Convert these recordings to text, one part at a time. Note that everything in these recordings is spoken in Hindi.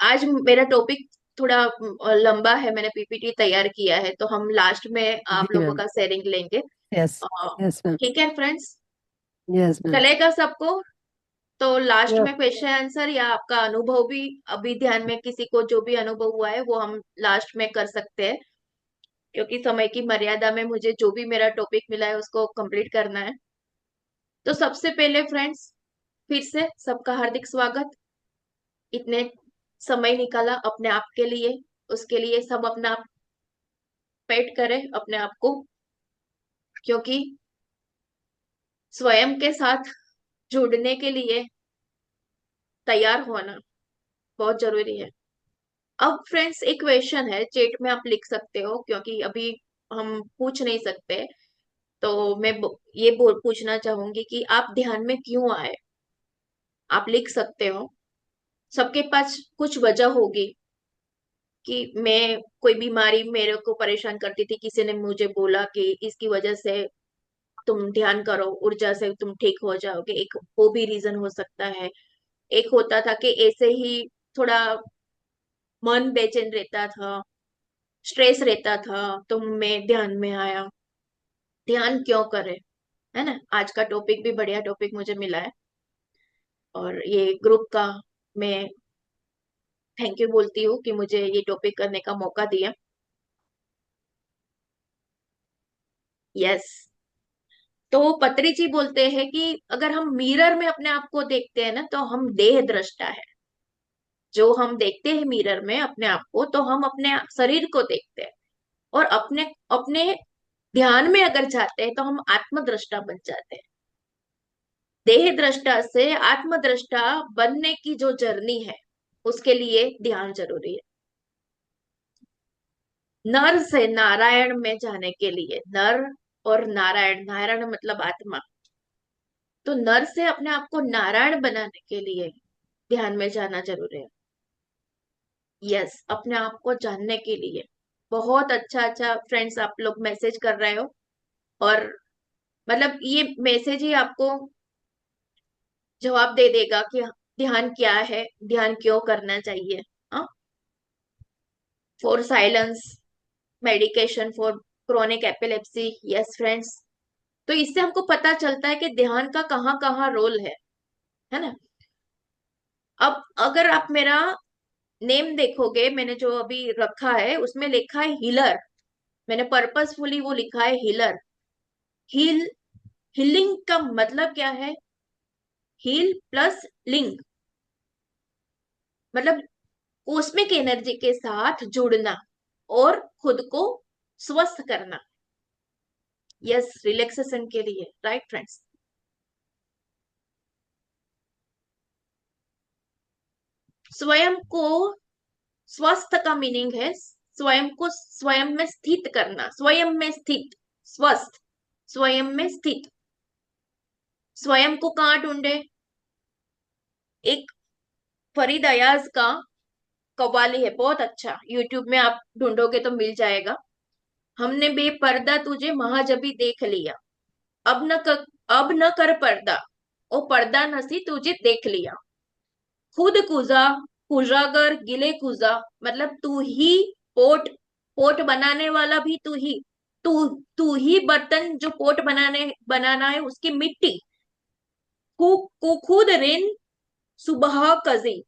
आज मेरा टॉपिक थोड़ा लंबा है। मैंने पीपीटी तैयार किया है, तो हम लास्ट में जी आप लोगों मैम। का शेयरिंग लेंगे। यस। अ, यस मैम। ठीक है फ्रेंड्स, यस मैम। चलेगा सबको? तो लास्ट या में क्वेश्चन आंसर या आपका अनुभव भी अभी ध्यान में, किसी को जो भी अनुभव हुआ है वो हम लास्ट में कर सकते हैं, क्योंकि समय की मर्यादा में मुझे जो भी मेरा टॉपिक मिला है उसको कंप्लीट करना है। तो सबसे पहले फ्रेंड्स, फिर से सबका हार्दिक स्वागत। इतने समय निकाला अपने आप के लिए, उसके लिए सब अपना पेट करें अपने आप को, क्योंकि स्वयं के साथ जुड़ने के लिए तैयार होना बहुत जरूरी है। अब फ्रेंड्स, एक क्वेश्चन है, चैट में आप लिख सकते हो, क्योंकि अभी हम पूछ नहीं सकते। तो मैं पूछना चाहूंगी कि आप ध्यान में क्यों आए। आप लिख सकते हो। सबके पास कुछ वजह होगी कि मैं कोई बीमारी मेरे को परेशान करती थी, किसी ने मुझे बोला कि इसकी वजह से तुम ध्यान करो, ऊर्जा से तुम ठीक हो जाओगे, एक वो भी रीजन हो सकता है। एक होता था कि ऐसे ही थोड़ा मन बेचैन रहता था, स्ट्रेस रहता था, तो मैं ध्यान में आया। ध्यान क्यों करे, है ना? आज का टॉपिक भी बढ़िया टॉपिक मुझे मिला है, और ये ग्रुप का मैं थैंक यू बोलती हूँ कि मुझे ये टॉपिक करने का मौका दिया। यस। तो पत्री जी बोलते हैं कि अगर हम मिरर में अपने आप को देखते हैं ना, तो हम देह दृष्टा है। जो हम देखते हैं मिरर में अपने आप को, तो हम अपने शरीर को देखते हैं। और अपने अपने ध्यान में अगर जाते हैं तो हम आत्मदृष्टा बन जाते हैं। देह दृष्टा से आत्मदृष्टा बनने की जो जर्नी है, उसके लिए ध्यान जरूरी है। नर से नारायण में जाने के लिए, नर और नारायण, नारायण मतलब आत्मा, तो नर से अपने आप को नारायण बनाने के लिए ध्यान में जाना जरूरी है। यस, अपने आप को जानने के लिए। बहुत अच्छा अच्छा फ्रेंड्स आप लोग मैसेज कर रहे हो, और मतलब ये मैसेज ही आपको जवाब दे देगा कि ध्यान क्या है, ध्यान क्यों करना चाहिए। हाँ, for silence medication for chronic epilepsy. Yes friends, तो इससे हमको पता चलता है कि ध्यान का कहाँ कहाँ रोल है ना? अब अगर आप मेरा नेम देखोगे, मैंने जो अभी रखा है उसमें लिखा है हीलर। मैंने पर्पसफुली वो लिखा है हीलर। हील, हीलिंग का मतलब क्या है? हील प्लस लिंग, मतलब कॉस्मिक एनर्जी के साथ जुड़ना और खुद को स्वस्थ करना। यस, रिलैक्सेशन के लिए, राइट फ्रेंड्स? स्वयं को स्वस्थ का मीनिंग है स्वयं को स्वयं में स्थित करना, स्वयं में स्थित, स्वस्थ, स्वयं में स्थित। स्वयं को कहाँ ढूंढे? एक फरीद अयाज का कव्वाली है, बहुत अच्छा, यूट्यूब में आप ढूंढोगे तो मिल जाएगा। हमने बेपर्दा तुझे महाजबी देख लिया, अब न कर पर्दा, ओ पर्दा नसी तुझे देख लिया। खुद कुजा, कुजागर गिले कुजा, मतलब तू ही पोट, पोट बनाने वाला भी तू ही, तू तू ही बर्तन जो पोट बनाना है उसकी मिट्टी। खुद रिन सुबह कजी,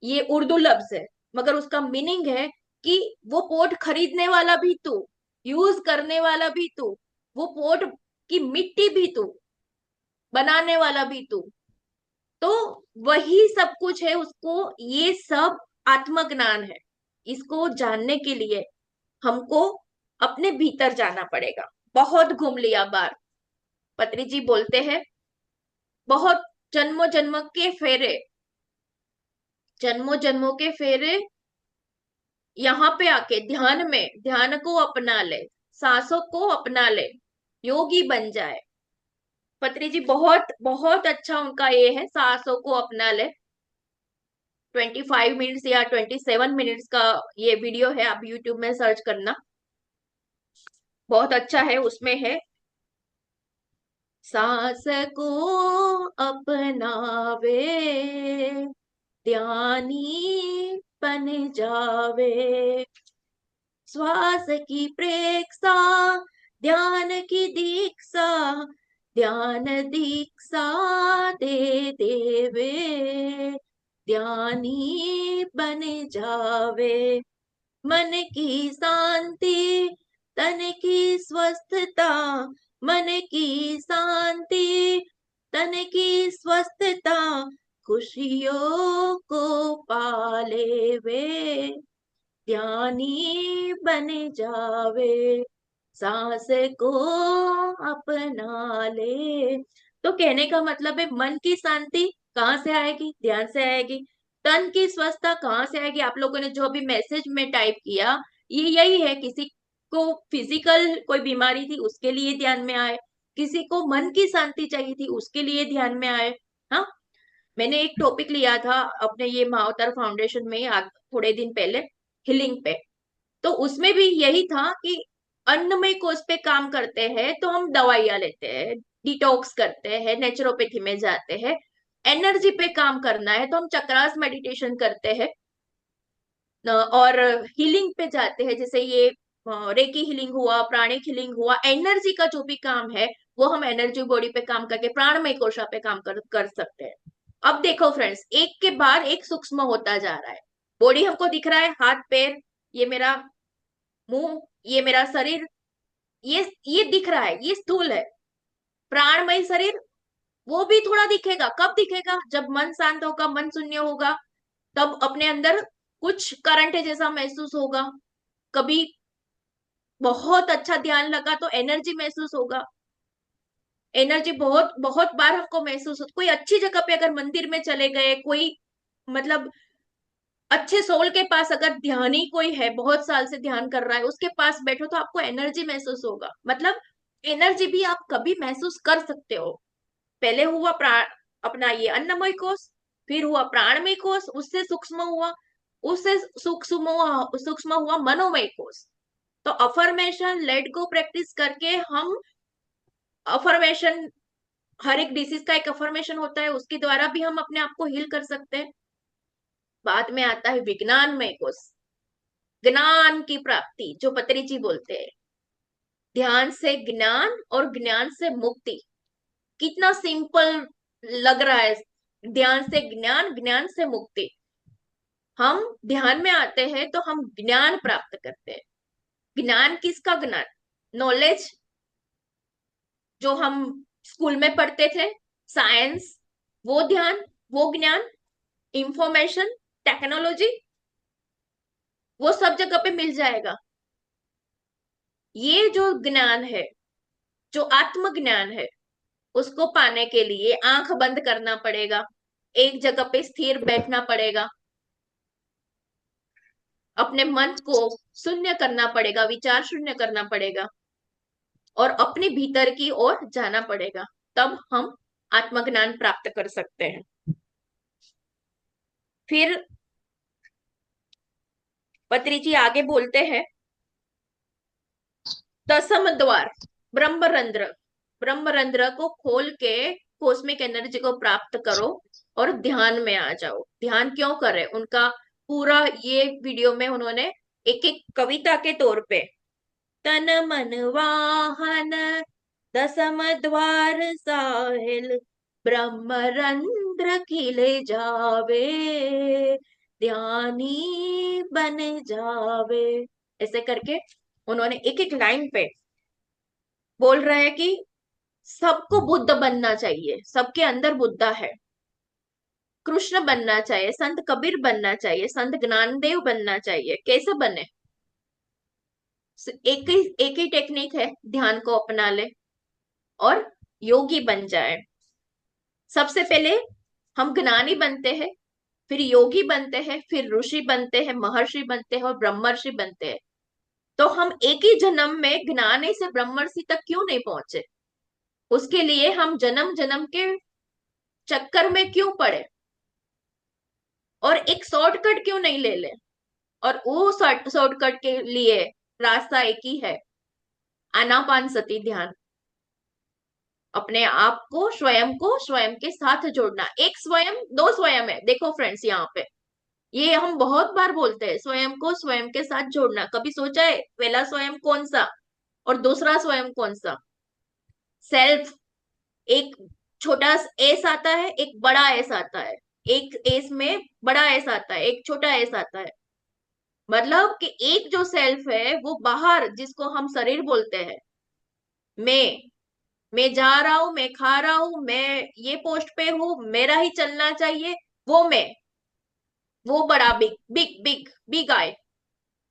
ये उर्दू लफ्ज है, मगर उसका मीनिंग है कि वो पोट खरीदने वाला भी तू, यूज करने वाला भी तू, वो पोट की मिट्टी भी तू, बनाने वाला भी तू। तो वही सब कुछ है उसको, ये सब आत्मज्ञान है। इसको जानने के लिए हमको अपने भीतर जाना पड़ेगा। बहुत घूम लिया बार, पत्री जी बोलते हैं, बहुत जन्मों जन्मों के फेरे, जन्मों जन्मों के फेरे, यहाँ पे आके ध्यान में, ध्यान को अपना ले, सांसों को अपना ले, योगी बन जाए। पत्री जी बहुत बहुत अच्छा उनका ये है, सांसों को अपना ले। 25 मिनट्स या 27 मिनट्स का ये वीडियो है, आप यूट्यूब में सर्च करना, बहुत अच्छा है। उसमें है, सांस को अपनावे, ध्यानी बन जावे। श्वास की प्रेक्षा, ध्यान की दीक्षा, ध्यान दीक्षा दे देवे। ध्यानी बन जावे। मन की शांति, तन की स्वस्थता, मन की शांति, तन की स्वस्थता, खुशियों को पाले वे। ध्यानी बन जावे। सांस को अपना ले। तो कहने का मतलब है, मन की शांति कहाँ से आएगी? ध्यान से आएगी। तन की स्वस्थता कहाँ से आएगी? आप लोगों ने जो अभी मैसेज में टाइप किया, ये यही है। किसी को फिजिकल कोई बीमारी थी, उसके लिए ध्यान में आए। किसी को मन की शांति चाहिए थी, उसके लिए ध्यान में आए। हाँ, मैंने एक टॉपिक लिया था अपने ये महाअवतार फाउंडेशन में थोड़े दिन पहले, हीलिंग पे। तो उसमें भी यही था कि अन्नमय कोश पे काम करते हैं तो हम दवाइयां लेते हैं, डिटॉक्स करते हैं, नेचुरोपैथी में जाते हैं। एनर्जी पे काम करना है तो हम चक्रास मेडिटेशन करते हैं। और हीलिंग पे जाते हैं, जैसे ये रेकी हीलिंग हुआ, प्राणिक हीलिंग हुआ। एनर्जी का जो भी काम है वो हम एनर्जी बॉडी पे काम करके प्राणमय कोशा पे काम कर सकते हैं। अब देखो फ्रेंड्स, एक के बाद एक सूक्ष्म होता जा रहा है। बॉडी हमको दिख रहा है, हाथ पैर, ये मेरा मुंह, ये मेरा शरीर, ये दिख रहा है, ये स्थूल है। प्राणमय शरीर, वो भी थोड़ा दिखेगा। कब दिखेगा? जब मन शांत होगा, मन शून्य होगा, तब अपने अंदर कुछ करंट है जैसा महसूस होगा। कभी बहुत अच्छा ध्यान लगा तो एनर्जी महसूस होगा। एनर्जी बहुत बहुत बार हमको महसूस हो। कोई अच्छी जगह पे अगर मंदिर में चले गए, कोई मतलब अच्छे सोल के पास अगर ध्यानी कोई है, बहुत साल से ध्यान कर रहा है, उसके पास बैठो तो आपको एनर्जी महसूस होगा। मतलब एनर्जी भी आप कभी महसूस कर सकते हो। पहले हुआ प्राण, अपना ये अन्नमय कोश, फिर हुआ प्राणमय कोश, उससे सूक्ष्म हुआ, उससे सूक्ष्म हुआ मनोमय कोश। तो अफर्मेशन, लेट गो प्रैक्टिस करके हम अफर्मेशन, हर एक डिसीज का एक अफर्मेशन होता है, उसके द्वारा भी हम अपने आप को हील कर सकते हैं। बाद में आता है विज्ञानमय कोश, ज्ञान की प्राप्ति, जो पतरी जी बोलते हैं। ध्यान से ज्ञान और ज्ञान से मुक्ति। कितना सिंपल लग रहा है। ध्यान से ज्ञान, ज्ञान से मुक्ति। हम ध्यान में आते हैं तो हम ज्ञान प्राप्त करते हैं। ज्ञान किसका ज्ञान? नॉलेज, जो हम स्कूल में पढ़ते थे, साइंस, वो ध्यान, वो ज्ञान, इंफॉर्मेशन, टेक्नोलॉजी, वो सब जगह पे मिल जाएगा। ये जो ज्ञान है, जो आत्म ज्ञान है, उसको पाने के लिए आंख बंद करना पड़ेगा, एक जगह पे स्थिर बैठना पड़ेगा, अपने मन को शून्य करना पड़ेगा, विचार शून्य करना पड़ेगा, और अपने भीतर की ओर जाना पड़ेगा। तब हम आत्मज्ञान प्राप्त कर सकते हैं। फिर पत्री जी आगे बोलते हैं, दसम द्वार, ब्रह्मरंध्र। ब्रह्मरंध्र को खोल के कॉस्मिक एनर्जी को प्राप्त करो और ध्यान में आ जाओ। ध्यान क्यों करें? उनका पूरा ये वीडियो में उन्होंने एक एक कविता के तौर पे, तन मन वाहन, दसम द्वार साहिल, ब्रह्मरंध्र खिले जावे, ध्यानी बन जावे, ऐसे करके उन्होंने एक एक लाइन पे बोल रहे हैं कि सबको बुद्ध बनना चाहिए, सबके अंदर बुद्धा है। कृष्ण बनना चाहिए, संत कबीर बनना चाहिए, संत ज्ञानदेव बनना चाहिए। कैसे बने? एक ही टेक्निक है, ध्यान को अपना ले और योगी बन जाए। सबसे पहले हम ज्ञानी बनते हैं, फिर योगी बनते हैं, फिर ऋषि बनते हैं, महर्षि बनते हैं और ब्रह्मर्षि बनते हैं। तो हम एक ही जन्म में ज्ञानी से ब्रह्मर्षि तक क्यों नहीं पहुंचे? उसके लिए हम जन्म जन्म के चक्कर में क्यों पड़े? और एक शॉर्टकट क्यों नहीं ले ले? और वो शॉर्टकट के लिए रास्ता एक ही है, आनापान सती ध्यान। अपने आप को स्वयं के साथ जोड़ना। एक स्वयं, दो स्वयं है, देखो फ्रेंड्स यहाँ पे, ये हम बहुत बार बोलते हैं, स्वयं को स्वयं के साथ जोड़ना। कभी सोचा है पहला स्वयं कौन सा और दूसरा स्वयं कौन सा? सेल्फ, एक छोटा एस आता है, एक बड़ा एस आता है। एक एस में बड़ा एस आता है, एक छोटा एस आता है। मतलब कि एक जो सेल्फ है वो बाहर, जिसको हम शरीर बोलते हैं, मैं मैं जा रहा हूं, मैं खा रहा हूं, मैं ये पोस्ट पे हूं, मेरा ही चलना चाहिए, वो मैं, वो बड़ा big big big big I.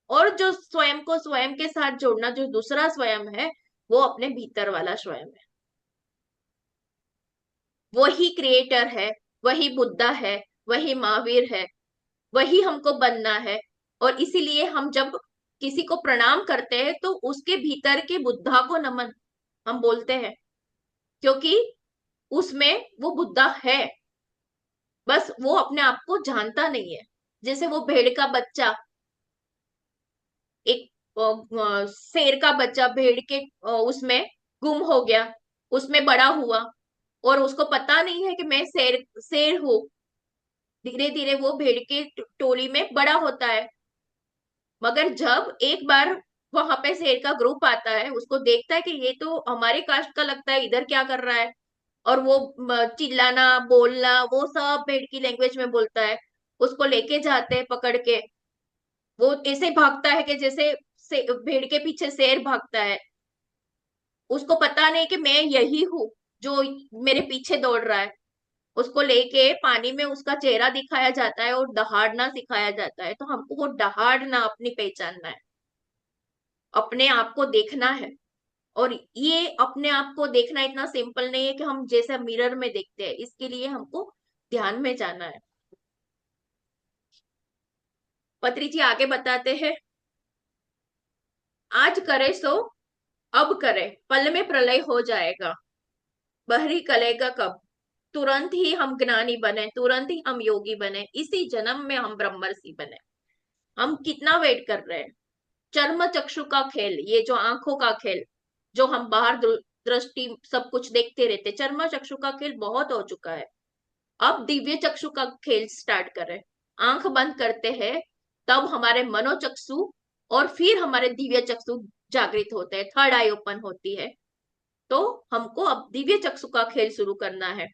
और जो स्वयं को स्वयं के साथ जोड़ना, जो दूसरा स्वयं है, वो अपने भीतर वाला स्वयं है। वही क्रिएटर है, वही बुद्धा है, वही महावीर है, वही हमको बनना है। और इसीलिए हम जब किसी को प्रणाम करते हैं तो उसके भीतर के बुद्धा को नमन हम बोलते हैं, क्योंकि उसमें वो बुद्धा है, बस वो अपने आप को जानता नहीं है। जैसे वो भेड़ का बच्चा, एक शेर का बच्चा भेड़ के उसमें गुम हो गया, उसमें बड़ा हुआ, और उसको पता नहीं है कि मैं शेर शेर हूँ। धीरे धीरे वो भेड़ के टोली में बड़ा होता है। मगर जब एक बार वहां पे शेर का ग्रुप आता है, उसको देखता है कि ये तो हमारे कास्ट का लगता है, इधर क्या कर रहा है, और वो चिल्लाना बोलना वो सब भेड़ की लैंग्वेज में बोलता है। उसको लेके जाते हैं पकड़ के। वो ऐसे भागता है कि जैसे भेड़ के पीछे शेर भागता है। उसको पता नहीं कि मैं यही हूँ जो मेरे पीछे दौड़ रहा है। उसको लेके पानी में उसका चेहरा दिखाया जाता है और दहाड़ना सिखाया जाता है। तो हमको वो दहाड़ना अपनी पहचानना है, अपने आप को देखना है। और ये अपने आप को देखना इतना सिंपल नहीं है कि हम जैसे मिरर में देखते हैं, इसके लिए हमको ध्यान में जाना है। पत्री जी आगे बताते हैं, आज करे सो अब करे, पल में प्रलय हो जाएगा, बहरी कलेगा कब, तुरंत ही हम ज्ञानी बने, तुरंत ही हम योगी बने, इसी जन्म में हम ब्रह्मर्षि बने। हम कितना वेट कर रहे हैं? चर्म चक्षु का खेल, ये जो आंखों का खेल, जो हम बाहर दृष्टि सब कुछ देखते रहते, चर्म चक्षु का खेल बहुत हो चुका है। अब दिव्य चक्षु का खेल स्टार्ट करें। आंख बंद करते हैं, तब हमारे मनोचक्षु और फिर हमारे दिव्य चक्षु जागृत होते हैं, थर्ड आई ओपन होती है। तो हमको अब दिव्य चक्षु का खेल शुरू करना है।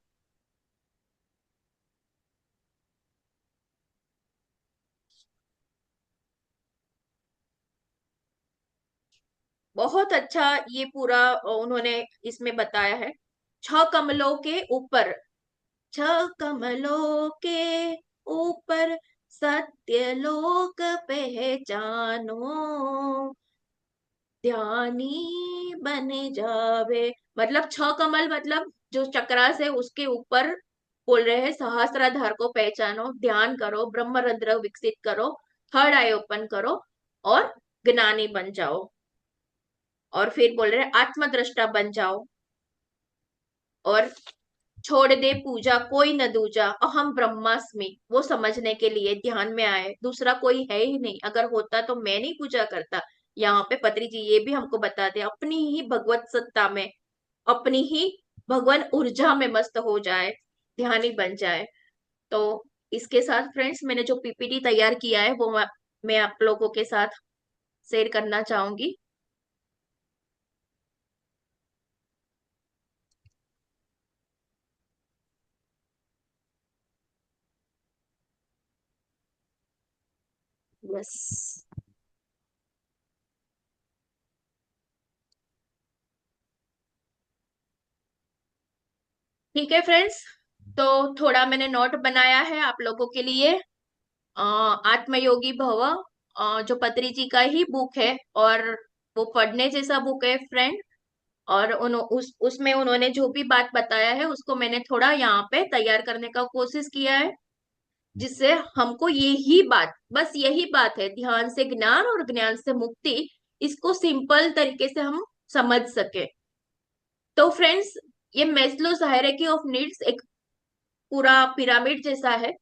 बहुत अच्छा ये पूरा उन्होंने इसमें बताया है। छह कमलों के ऊपर, छह कमलों के ऊपर सत्य लोक पहचानो, ध्यानी बने जावे। मतलब छह कमल, मतलब जो चक्रा से उसके ऊपर बोल रहे हैं, सहस्त्राधार को पहचानो, ध्यान करो, ब्रह्मरंध्र विकसित करो, थर्ड आई ओपन करो, और ज्ञानी बन जाओ। और फिर बोल रहे हैं आत्मद्रष्टा बन जाओ, और छोड़ दे पूजा कोई न दूजा, अहम ब्रह्मास्मि, वो समझने के लिए ध्यान में आए, दूसरा कोई है ही नहीं, अगर होता तो मैं नहीं पूजा करता। यहाँ पे पत्री जी ये भी हमको बताते हैं, अपनी ही भगवत सत्ता में, अपनी ही भगवान ऊर्जा में मस्त हो जाए, ध्यानी बन जाए। तो इसके साथ फ्रेंड्स, मैंने जो पीपीटी तैयार किया है वो मैं आप लोगों के साथ शेयर करना चाहूंगी। बस, ठीक है फ्रेंड्स, तो थोड़ा मैंने नोट बनाया है आप लोगों के लिए। आत्मयोगी भव, जो पत्री जी का ही बुक है, और वो पढ़ने जैसा बुक है फ्रेंड। और उसमें उन्होंने जो भी बात बताया है उसको मैंने थोड़ा यहाँ पे तैयार करने का कोशिश किया है, जिससे हमको यही बात, बस यही बात है, ध्यान से ज्ञान और ज्ञान से मुक्ति, इसको सिंपल तरीके से हम समझ सके। तो फ्रेंड्स, ये मेस्लोस हायरार्की ऑफ नीड्स एक पूरा पिरामिड जैसा है,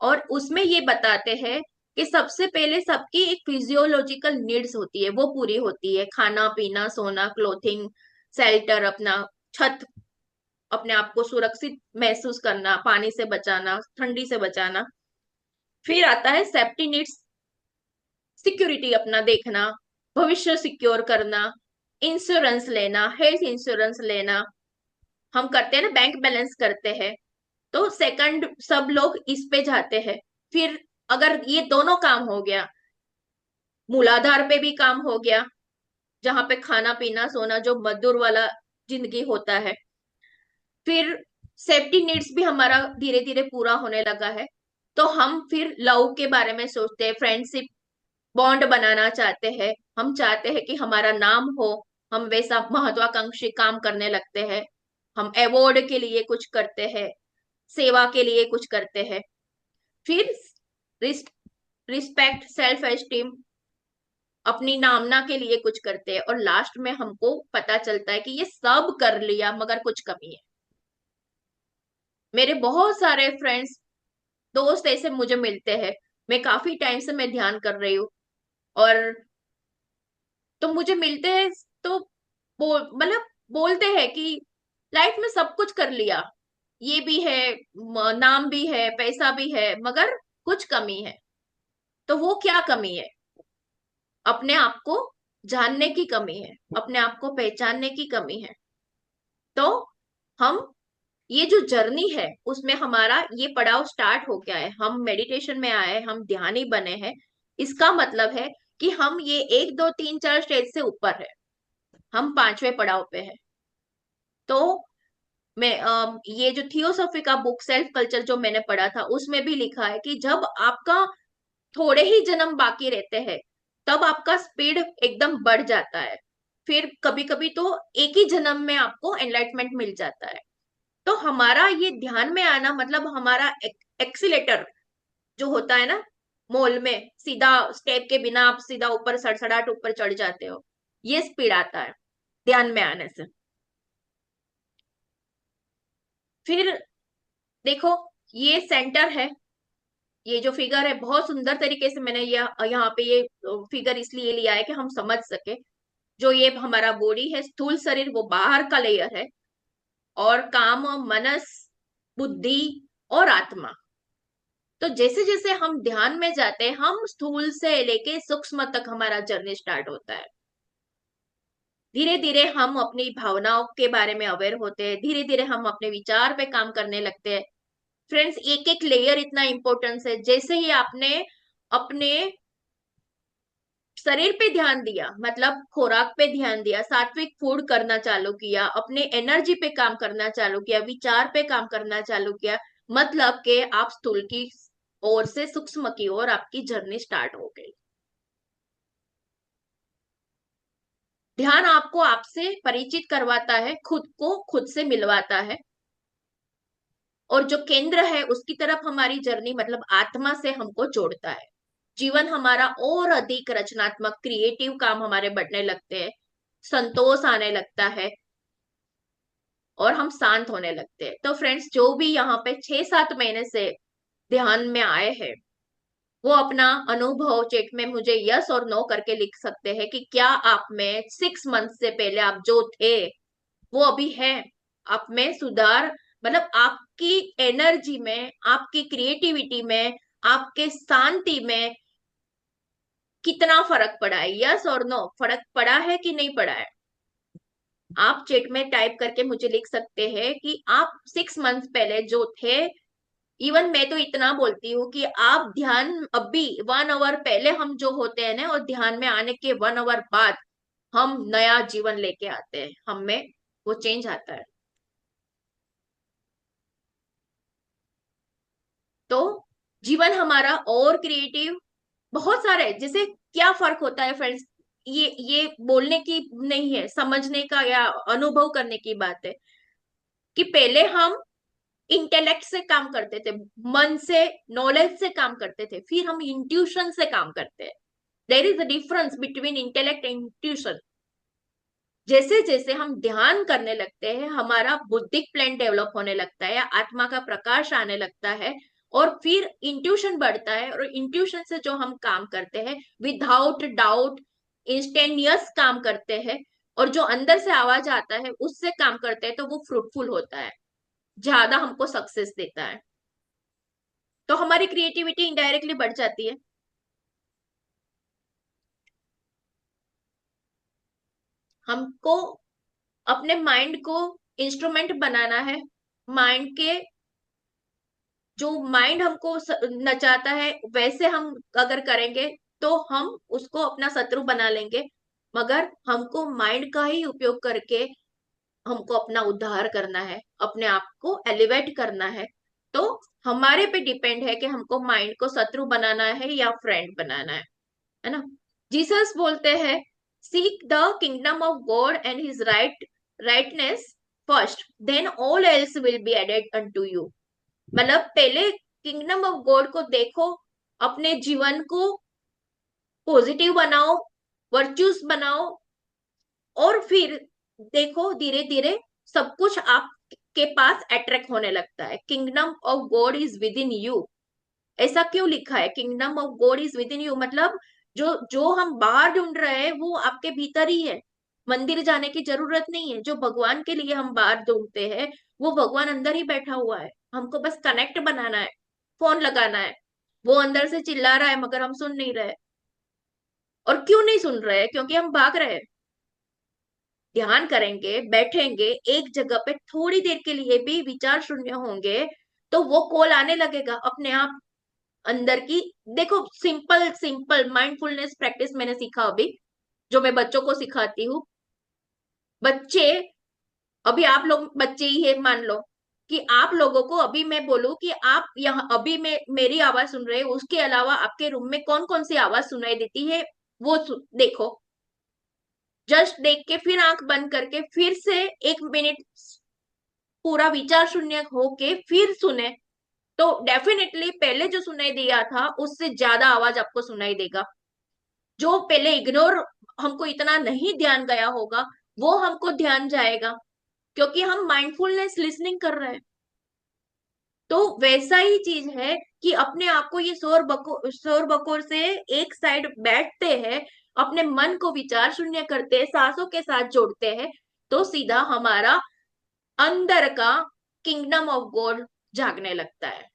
और उसमें ये बताते हैं कि सबसे पहले सबकी एक फिजियोलॉजिकल नीड्स होती है, वो पूरी होती है, खाना पीना सोना क्लोथिंग शेल्टर, अपना छत, अपने आप को सुरक्षित महसूस करना, पानी से बचाना, ठंडी से बचाना। फिर आता है सेफ्टी नीड्स, सिक्योरिटी अपना देखना, भविष्य सिक्योर करना, इंश्योरेंस लेना, हेल्थ इंश्योरेंस लेना। हम करते हैं ना, बैंक बैलेंस करते हैं, तो सेकंड सब लोग इस पे जाते हैं। फिर अगर ये दोनों काम हो गया, मूलाधार पे भी काम हो गया, जहां पे खाना पीना सोना जो मजदूर वाला जिंदगी होता है, फिर सेफ्टी नीड्स भी हमारा धीरे धीरे पूरा होने लगा है, तो हम फिर लव के बारे में सोचते हैं, फ्रेंडशिप बॉन्ड बनाना चाहते हैं, हम चाहते हैं कि हमारा नाम हो, हम वैसा महत्वाकांक्षी काम करने लगते हैं, हम अवार्ड के लिए कुछ करते हैं, सेवा के लिए कुछ करते हैं। फिर रिस्पेक्ट, सेल्फ एस्टीम, अपनी नामना के लिए कुछ करते हैं, और लास्ट में हमको पता चलता है कि ये सब कर लिया मगर कुछ कमी है। मेरे बहुत सारे फ्रेंड्स, दोस्त ऐसे मुझे मिलते हैं, मैं काफी टाइम से मैं ध्यान कर रही हूँ, और तो मुझे मिलते हैं, तो मतलब बोलते हैं कि लाइफ में सब कुछ कर लिया, ये भी है, नाम भी है, पैसा भी है, मगर कुछ कमी है। तो वो क्या कमी है? अपने आप को जानने की कमी है, अपने आप को पहचानने की कमी है। तो हम, ये जो जर्नी है उसमें हमारा ये पड़ाव स्टार्ट हो गया है, हम मेडिटेशन में आए, हम ध्यानी बने हैं, इसका मतलब है कि हम ये 1 2 3 4 स्टेज से ऊपर है, हम 5वें पड़ाव पे है। तो मैं ये जो थियोसॉफी का बुक सेल्फ कल्चर जो मैंने पढ़ा था, उसमें भी लिखा है कि जब आपका थोड़े ही जन्म बाकी रहते हैं, तब आपका स्पीड एकदम बढ़ जाता है। फिर कभी कभी तो एक ही जन्म में आपको एनलाइटमेंट मिल जाता है। तो हमारा ये ध्यान में आना मतलब हमारा एक्सीलेटर जो होता है ना, मॉल में सीधा स्टेप के बिना आप सीधा ऊपर सड़सड़ाट ऊपर चढ़ जाते हो, ये स्पीड आता है ध्यान में आने से। फिर देखो, ये सेंटर है, ये जो फिगर है बहुत सुंदर तरीके से मैंने यहाँ पे ये फिगर इसलिए लिया है कि हम समझ सके। जो ये हमारा बॉडी है, स्थूल शरीर, वो बाहर का लेयर है, और काम, मनस, बुद्धि और आत्मा। तो जैसे जैसे हम ध्यान में जाते हैं, हम स्थूल से लेके सूक्ष्म तक हमारा जर्नी स्टार्ट होता है। धीरे धीरे हम अपनी भावनाओं के बारे में अवेयर होते हैं, धीरे धीरे हम अपने विचार पे काम करने लगते हैं। फ्रेंड्स, एक एक लेयर इतना इंपॉर्टेंस है। जैसे ही आपने अपने शरीर पे ध्यान दिया, मतलब खुराक पे ध्यान दिया, सात्विक फूड करना चालू किया, अपने एनर्जी पे काम करना चालू किया, विचार पे काम करना चालू किया, मतलब कि आप स्थूल की ओर से सूक्ष्म की ओर आपकी जर्नी स्टार्ट हो गई। ध्यान आपको आपसे परिचित करवाता है, खुद को खुद से मिलवाता है, और जो केंद्र है उसकी तरफ हमारी जर्नी मतलब आत्मा से हमको जोड़ता है। जीवन हमारा और अधिक रचनात्मक, क्रिएटिव काम हमारे बढ़ने लगते हैं, संतोष आने लगता है, और हम शांत होने लगते हैं। तो फ्रेंड्स, जो भी यहाँ पे 6 7 महीने से ध्यान में आए हैं, वो अपना अनुभव चेट में मुझे यस और नो करके लिख सकते हैं कि क्या आप में 6 मंथ से पहले आप जो थे वो अभी है। आप में सुधार, मतलब आपकी एनर्जी में, आपकी क्रिएटिविटी में, आपके शांति में कितना फर्क पड़ा है? यस और नो, फर्क पड़ा है कि नहीं पड़ा है? आप चेट में टाइप करके मुझे लिख सकते हैं कि आप 6 मंथ पहले जो थे। इवन मैं तो इतना बोलती हूँ कि आप ध्यान अभी 1 आवर पहले हम जो होते हैं ना, और ध्यान में आने के 1 आवर बाद हम नया जीवन लेके आते हैं, हम में वो चेंज आता है। तो जीवन हमारा और क्रिएटिव, बहुत सारे, जैसे क्या फर्क होता है फ्रेंड्स, ये बोलने की नहीं है, समझने का या अनुभव करने की बात है, कि पहले हम इंटेलेक्ट से काम करते थे, मन से, नॉलेज से काम करते थे, फिर हम इंट्यूशन से काम करते हैं। There is a difference between intellect and intuition. जैसे जैसे हम ध्यान करने लगते हैं, हमारा बुद्धिक प्लान डेवलप होने लगता है, आत्मा का प्रकाश आने लगता है, और फिर इंट्यूशन बढ़ता है, और इंट्यूशन से जो हम काम करते हैं विदाउट डाउट, इंस्टेंटिनियस काम करते हैं, और जो अंदर से आवाज आता है उससे काम करते हैं, तो वो फ्रूटफुल होता है। ज्यादा हमको सक्सेस देता है। तो हमारी क्रिएटिविटी इनडायरेक्टली बढ़ जाती है। हमको अपने माइंड को इंस्ट्रूमेंट बनाना है। माइंड के जो माइंड हमको नचाता है वैसे हम अगर करेंगे तो हम उसको अपना शत्रु बना लेंगे। मगर हमको माइंड का ही उपयोग करके हमको अपना उद्धार करना है, अपने आप को एलिवेट करना है। तो हमारे पे डिपेंड है कि हमको माइंड को शत्रु बनाना है या फ्रेंड बनाना है ना। जीसस बोलते हैं, seek the kingdom of God and his righteousness first, then all else will be added unto you. मतलब पहले किंगडम ऑफ गॉड को देखो, अपने जीवन को पॉजिटिव बनाओ, वर्च्यूज बनाओ, और फिर देखो धीरे धीरे सब कुछ आपके पास अट्रैक्ट होने लगता है। Kingdom of God is with in you. ऐसा क्यों लिखा है, kingdom of God is with in you? मतलब जो जो हम बाहर ढूंढ रहे हैं वो आपके भीतर ही है। मंदिर जाने की जरूरत नहीं है। जो भगवान के लिए हम बाहर ढूंढते हैं वो भगवान अंदर ही बैठा हुआ है। हमको बस कनेक्ट बनाना है, फोन लगाना है। वो अंदर से चिल्ला रहा है मगर हम सुन नहीं रहे। और क्यों नहीं सुन रहे? क्योंकि हम भाग रहे हैं। ध्यान करेंगे, बैठेंगे एक जगह पे, थोड़ी देर के लिए भी विचार शून्य होंगे तो वो कॉल आने लगेगा अपने आप अंदर की। देखो, सिंपल सिंपल माइंडफुलनेस प्रैक्टिस मैंने सीखा अभी, जो मैं बच्चों को सिखाती हूँ। बच्चे, अभी आप लोग बच्चे ही है मान लो, कि आप लोगों को अभी मैं बोलूं कि आप यहाँ अभी मैं मेरी आवाज सुन रहे हैं, उसके अलावा आपके रूम में कौन कौन सी आवाज सुनाई देती है वो देखो। जस्ट देख के फिर आंख बंद करके फिर से 1 मिनट पूरा विचार शून्य होके फिर सुने, तो डेफिनेटली पहले जो सुनाई दिया था उससे ज्यादा आवाज आपको सुनाई देगा। जो पहले इग्नोर, हमको इतना नहीं ध्यान गया होगा, वो हमको ध्यान जाएगा, क्योंकि हम माइंडफुलनेस लिसनिंग कर रहे हैं। तो वैसा ही चीज है कि अपने आप को ये शोर बकोर से एक साइड बैठते हैं, अपने मन को विचार शून्य करते हैं, सांसों के साथ जोड़ते हैं, तो सीधा हमारा अंदर का किंगडम ऑफ गॉड जागने लगता है।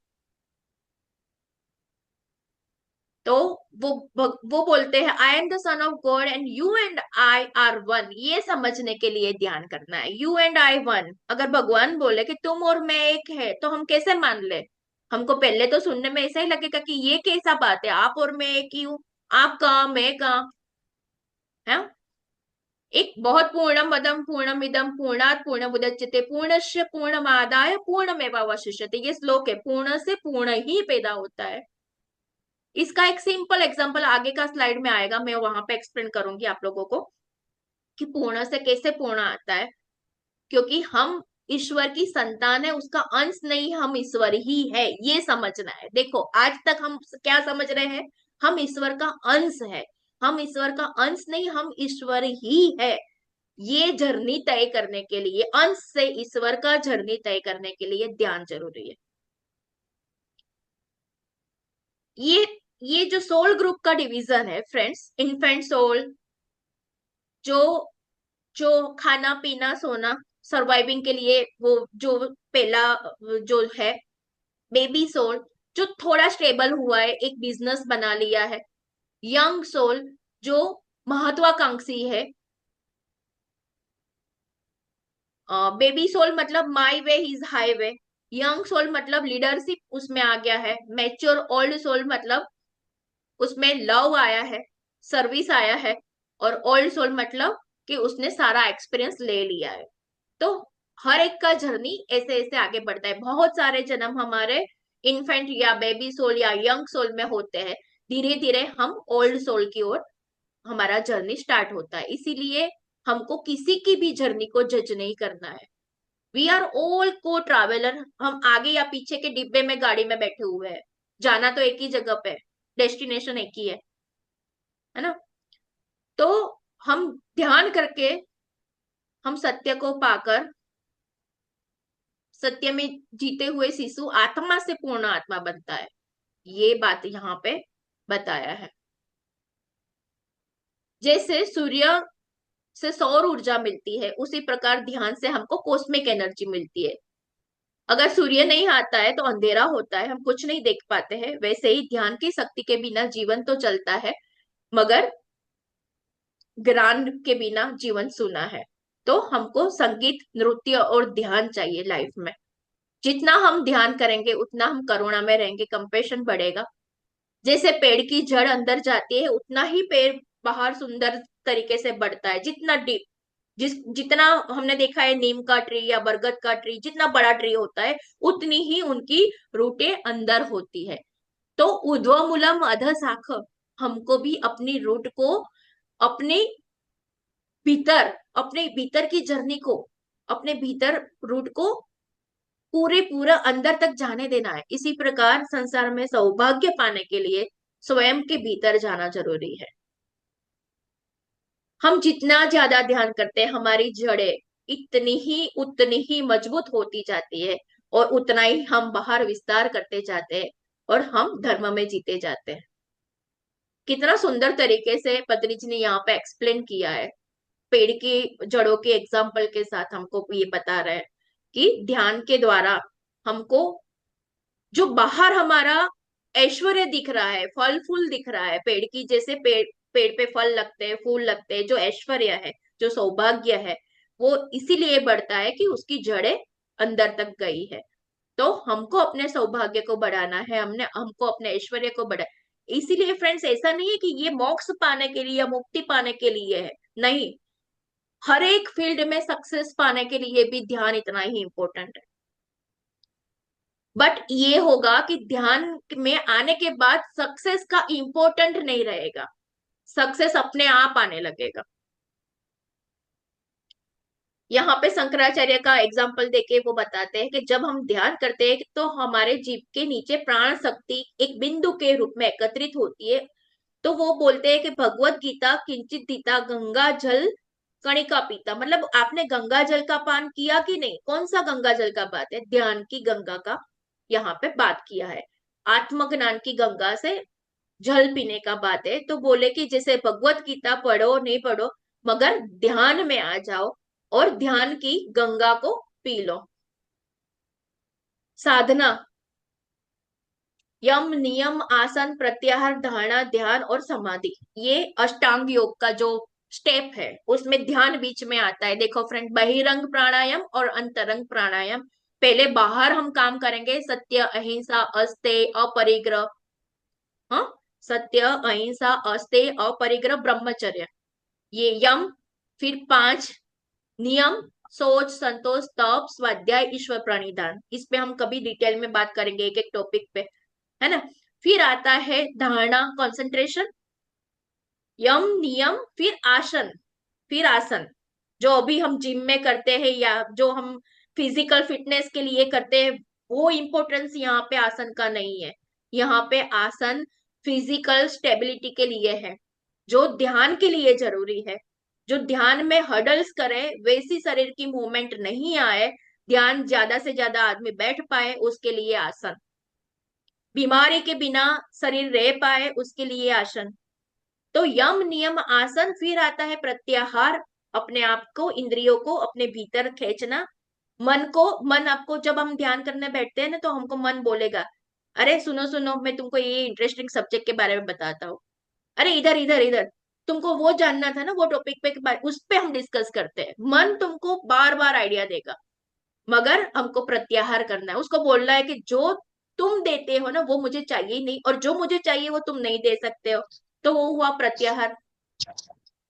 तो वो बोलते हैं, I am the son of God and you and I R one. ये समझने के लिए ध्यान करना है, यू एंड आई वन। अगर भगवान बोले कि तुम और मैं एक है तो हम कैसे मान ले? हमको पहले तो सुनने में ऐसा ही लगेगा कि ये कैसा बात है, आप और मैं एक ही हूँ, आप कहाँ मैं कहाँ, है। एक बहुत पूर्णमदम पूर्णमिदम पूर्णात पूर्णमुदच्यते पूर्णस्य पूर्णमादाय पूर्णमेवावशिष्यते, ये श्लोक है। पूर्ण से पूर्ण ही पैदा होता है। इसका एक सिंपल एग्जांपल आगे का स्लाइड में आएगा, मैं वहां पे एक्सप्लेन करूंगी आप लोगों को कि पूर्ण से कैसे पूर्ण आता है। क्योंकि हम ईश्वर की संतान है, उसका अंश नहीं, हम ईश्वर ही है, ये समझना है। देखो आज तक हम क्या समझ रहे हैं, हम ईश्वर का अंश है। हम ईश्वर का अंश नहीं, हम ईश्वर ही है। ये जर्नी तय करने के लिए, अंश से ईश्वर का जर्नी तय करने के लिए ध्यान जरूरी है। ये ये जो सोल ग्रुप का डिवीजन है फ्रेंड्स, इन्फेंट सोल, जो जो खाना पीना सोना सर्वाइविंग के लिए, वो जो पहला जो है बेबी सोल, जो थोड़ा स्टेबल हुआ है, एक बिजनेस बना लिया है। यंग सोल जो महत्वाकांक्षी है। बेबी सोल मतलब my way is highway. Young soul मतलब लीडरशिप उसमें आ गया है। मैच्योर ओल्ड सोल मतलब उसमें लव आया है, सर्विस आया है। और ओल्ड सोल मतलब कि उसने सारा एक्सपीरियंस ले लिया है। तो हर एक का जर्नी ऐसे ऐसे आगे बढ़ता है। बहुत सारे जन्म हमारे इन्फेंट या बेबी सोल या यंग सोल में होते हैं। धीरे धीरे हम ओल्ड सोल की ओर हमारा जर्नी स्टार्ट होता है। इसीलिए हमको किसी की भी जर्नी को जज नहीं करना है। वी आर ऑल को ट्रैवलर। हम आगे या पीछे के डिब्बे में गाड़ी में बैठे हुए हैं, जाना तो एक ही जगह पे, डेस्टिनेशन एक ही है ना। तो हम ध्यान करके हम सत्य को पाकर, सत्य में जीते हुए शिशु आत्मा से पूर्ण आत्मा बनता है। ये बात यहाँ पे बताया है। जैसे सूर्य से सौर ऊर्जा मिलती है, उसी प्रकार ध्यान से हमको कॉस्मिक एनर्जी मिलती है। अगर सूर्य नहीं आता है तो अंधेरा होता है, हम कुछ नहीं देख पाते हैं। वैसे ही ध्यान की शक्ति के बिना जीवन तो चलता है, मगर ज्ञान के बिना जीवन सूना है। तो हमको संगीत, नृत्य और ध्यान चाहिए लाइफ में। जितना हम ध्यान करेंगे उतना हम करुणा में रहेंगे, कंपेशन बढ़ेगा। जैसे पेड़ की जड़ अंदर जाती है उतना ही पेड़ बाहर सुंदर तरीके से बढ़ता है। जितना डीप, जितना हमने देखा है नीम का ट्री या बरगद का ट्री, जितना बड़ा ट्री होता है उतनी ही उनकी रूटें अंदर होती है। तो ऊर्ध्वमूलम अधः शाख, हमको भी अपनी रूट को, अपने भीतर, अपने भीतर की जर्नी को, अपने भीतर रूट को पूरा अंदर तक जाने देना है। इसी प्रकार संसार में सौभाग्य पाने के लिए स्वयं के भीतर जाना जरूरी है। हम जितना ज्यादा ध्यान करते हैं हमारी जड़ें उतनी ही मजबूत होती जाती है, और उतना ही हम बाहर विस्तार करते जाते हैं, और हम धर्म में जीते जाते हैं। कितना सुंदर तरीके से पत्नी जी ने यहाँ पे एक्सप्लेन किया है। पेड़ की जड़ों के एग्जाम्पल के साथ हमको ये बता रहे हैं कि ध्यान के द्वारा हमको जो बाहर हमारा ऐश्वर्य दिख रहा है, फल फूल दिख रहा है, पेड़ की जैसे पेड़ पे फल लगते हैं, फूल लगते हैं, जो ऐश्वर्य है, जो सौभाग्य है, वो इसीलिए बढ़ता है कि उसकी जड़ें अंदर तक गई है। तो हमको अपने सौभाग्य को बढ़ाना है, हमने हमको अपने ऐश्वर्य को बढ़ा। इसीलिए फ्रेंड्स, ऐसा नहीं है कि ये मोक्ष पाने के लिए या मुक्ति पाने के लिए है, नहीं। हर एक फील्ड में सक्सेस पाने के लिए भी ध्यान इतना ही इंपॉर्टेंट है। बट ये होगा कि ध्यान में आने के बाद सक्सेस का इंपॉर्टेंट नहीं रहेगा, सक्सेस अपने आप आने लगेगा। यहाँ पे शंकराचार्य का एग्जाम्पल देके वो बताते हैं कि जब हम ध्यान करते हैं तो हमारे जीव के नीचे प्राण शक्ति एक बिंदु के रूप में एकत्रित होती है। तो वो बोलते हैं कि भगवत गीता किंचित दीता गंगा जल कणिका पीता, मतलब आपने गंगा जल का पान किया कि नहीं। कौन सा गंगा जल का बात है? ध्यान की गंगा का यहाँ पे बात किया है। आत्मज्ञान की गंगा से जल पीने का बात है। तो बोले कि जैसे भगवत गीता पढ़ो नहीं पढ़ो, मगर ध्यान में आ जाओ और ध्यान की गंगा को पी लो। साधना, यम नियम आसन प्रत्याहार धारणा ध्यान और समाधि, ये अष्टांग योग का जो स्टेप है उसमें ध्यान बीच में आता है। देखो फ्रेंड, बहिरंग प्राणायाम और अंतरंग प्राणायाम। पहले बाहर हम काम करेंगे, सत्य अहिंसा अस्तेय अपरिग्रह। हाँ, सत्य अहिंसा अस्तेय अपरिग्रह ब्रह्मचर्य, ये यम। फिर 5 नियम, सोच संतोष तप स्वाध्याय ईश्वर प्रणिधान। इस पे हम कभी डिटेल में बात करेंगे एक एक टॉपिक पे, है ना। फिर आता है धारणा, कंसंट्रेशन, यम नियम, फिर आसन। फिर आसन जो अभी हम जिम में करते हैं या जो हम फिजिकल फिटनेस के लिए करते हैं, वो इम्पोर्टेंस यहाँ पे आसन का नहीं है। यहाँ पे आसन फिजिकल स्टेबिलिटी के लिए है, जो ध्यान के लिए जरूरी है। जो ध्यान में हडल्स करे, वैसी शरीर की मूवमेंट नहीं आए, ध्यान ज्यादा से ज्यादा आदमी बैठ पाए, उसके लिए आसन। बीमारी के बिना शरीर रह पाए, उसके लिए आसन। तो यम नियम आसन। फिर आता है प्रत्याहार, अपने आप को, इंद्रियों को अपने भीतर खींचना। मन आपको, जब हम ध्यान करने बैठते हैं ना तो हमको मन बोलेगा, अरे सुनो सुनो, मैं तुमको ये इंटरेस्टिंग सब्जेक्ट के बारे में बताता हूँ। अरे इधर इधर इधर, तुमको वो जानना था ना, वो टॉपिक पे उस पे हम डिस्कस करते हैं। मन तुमको बार बार आइडिया देगा, मगर हमको प्रत्याहार करना है, उसको बोलना है कि जो तुम देते हो ना वो मुझे चाहिए ही नहीं, और जो मुझे चाहिए वो तुम नहीं दे सकते हो। तो वो हुआ प्रत्याहार।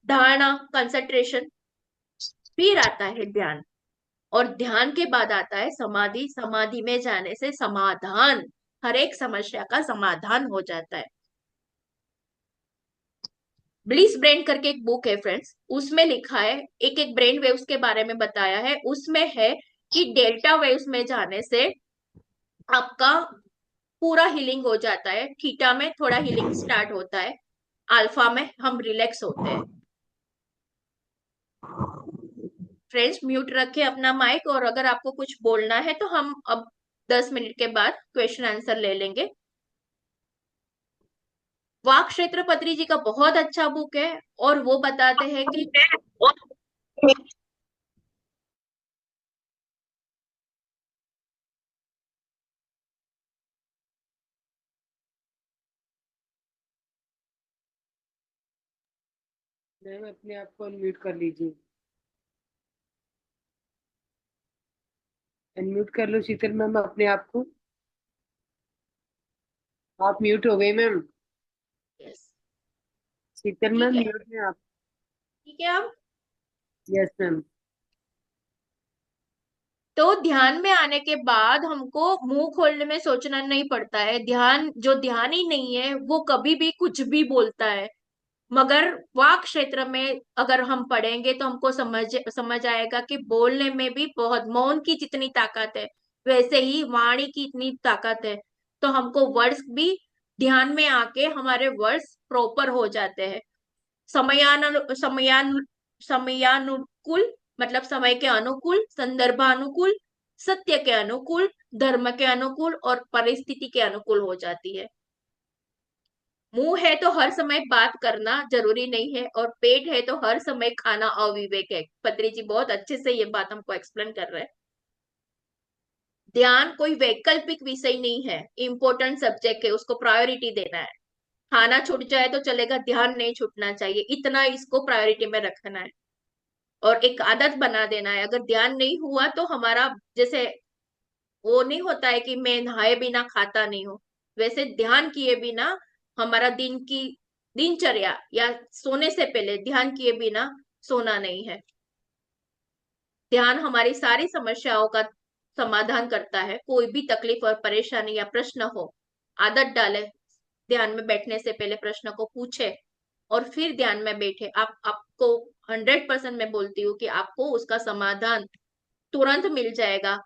धारणा, कंसंट्रेशन। फिर आता है ध्यान, और ध्यान के बाद आता है समाधि। समाधि में जाने से समाधान, हर एक समस्या का समाधान हो जाता है। ब्लिस ब्रेन करके एक बुक है फ्रेंड्स, उसमें लिखा है, एक एक ब्रेन वेव्स के बारे में बताया है। उसमें है कि डेल्टा वेव्स में जाने से आपका पूरा हीलिंग हो जाता है। थीटा में थोड़ा हीलिंग स्टार्ट होता है, अल्फा में हम रिलैक्स होते हैं। फ्रेंड्स, म्यूट रखे अपना माइक, और अगर आपको कुछ बोलना है तो हम अब 10 मिनट के बाद क्वेश्चन आंसर ले लेंगे। वाक क्षेत्र पत्री जी का बहुत अच्छा बुक है, और वो बताते हैं कि मैम अपने आप को अनम्यूट कर लीजिए। अनम्यूट कर लो शीतल मैम अपने आप को। आप म्यूट हो गए मैम। यस। शीतल ठीक मैम है। म्यूट में आप। ठीक है अब। Yes ma'am. तो ध्यान में आने के बाद हमको मुंह खोलने में सोचना नहीं पड़ता है। ध्यान जो ध्यान ही नहीं है वो कभी भी कुछ भी बोलता है। मगर वाक क्षेत्र में अगर हम पढ़ेंगे तो हमको समझ आएगा कि बोलने में भी बहुत, मौन की जितनी ताकत है वैसे ही वाणी की इतनी ताकत है। तो हमको वर्ड्स भी ध्यान में आके हमारे वर्ड्स प्रॉपर हो जाते हैं। समयानु समयानुकूल, मतलब समय के अनुकूल, संदर्भानुकूल, सत्य के अनुकूल, धर्म के अनुकूल और परिस्थिति के अनुकूल हो जाती है। मुंह है तो हर समय बात करना जरूरी नहीं है, और पेट है तो हर समय खाना अविवेक है। पत्री जी बहुत अच्छे से ये बात हमको एक्सप्लेन कर रहे हैं। ध्यान कोई वैकल्पिक विषय नहीं है, इम्पोर्टेंट सब्जेक्ट है, उसको प्रायोरिटी देना है। खाना छूट जाए तो चलेगा, ध्यान नहीं छूटना चाहिए, इतना इसको प्रायोरिटी में रखना है। और एक आदत बना देना है। अगर ध्यान नहीं हुआ तो हमारा, जैसे वो नहीं होता है कि मैं नहाए बिना खाता नहीं हूं, वैसे ध्यान किए बिना हमारा दिन की दिनचर्या या सोने से पहले ध्यान किए बिना सोना नहीं है। ध्यान हमारी सारी समस्याओं का समाधान करता है। कोई भी तकलीफ और परेशानी या प्रश्न हो, आदत डाले, ध्यान में बैठने से पहले प्रश्न को पूछे और फिर ध्यान में बैठे। आप आपको 100% मैं बोलती हूँ कि आपको उसका समाधान तुरंत मिल जाएगा।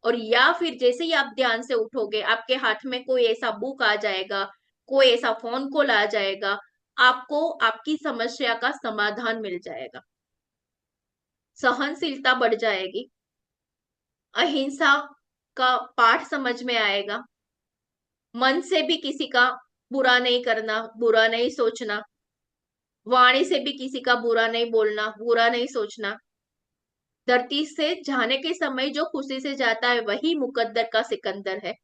और या फिर जैसे ही आप ध्यान से उठोगे आपके हाथ में कोई ऐसा बुक आ जाएगा, कोई ऐसा फोन कॉल आ जाएगा, आपको आपकी समस्या का समाधान मिल जाएगा। सहनशीलता बढ़ जाएगी, अहिंसा का पाठ समझ में आएगा, मन से भी किसी का बुरा नहीं करना, बुरा नहीं सोचना, वाणी से भी किसी का बुरा नहीं बोलना, बुरा नहीं सोचना। धरती से जाने के समय जो खुशी से जाता है वही मुकद्दर का सिकंदर है।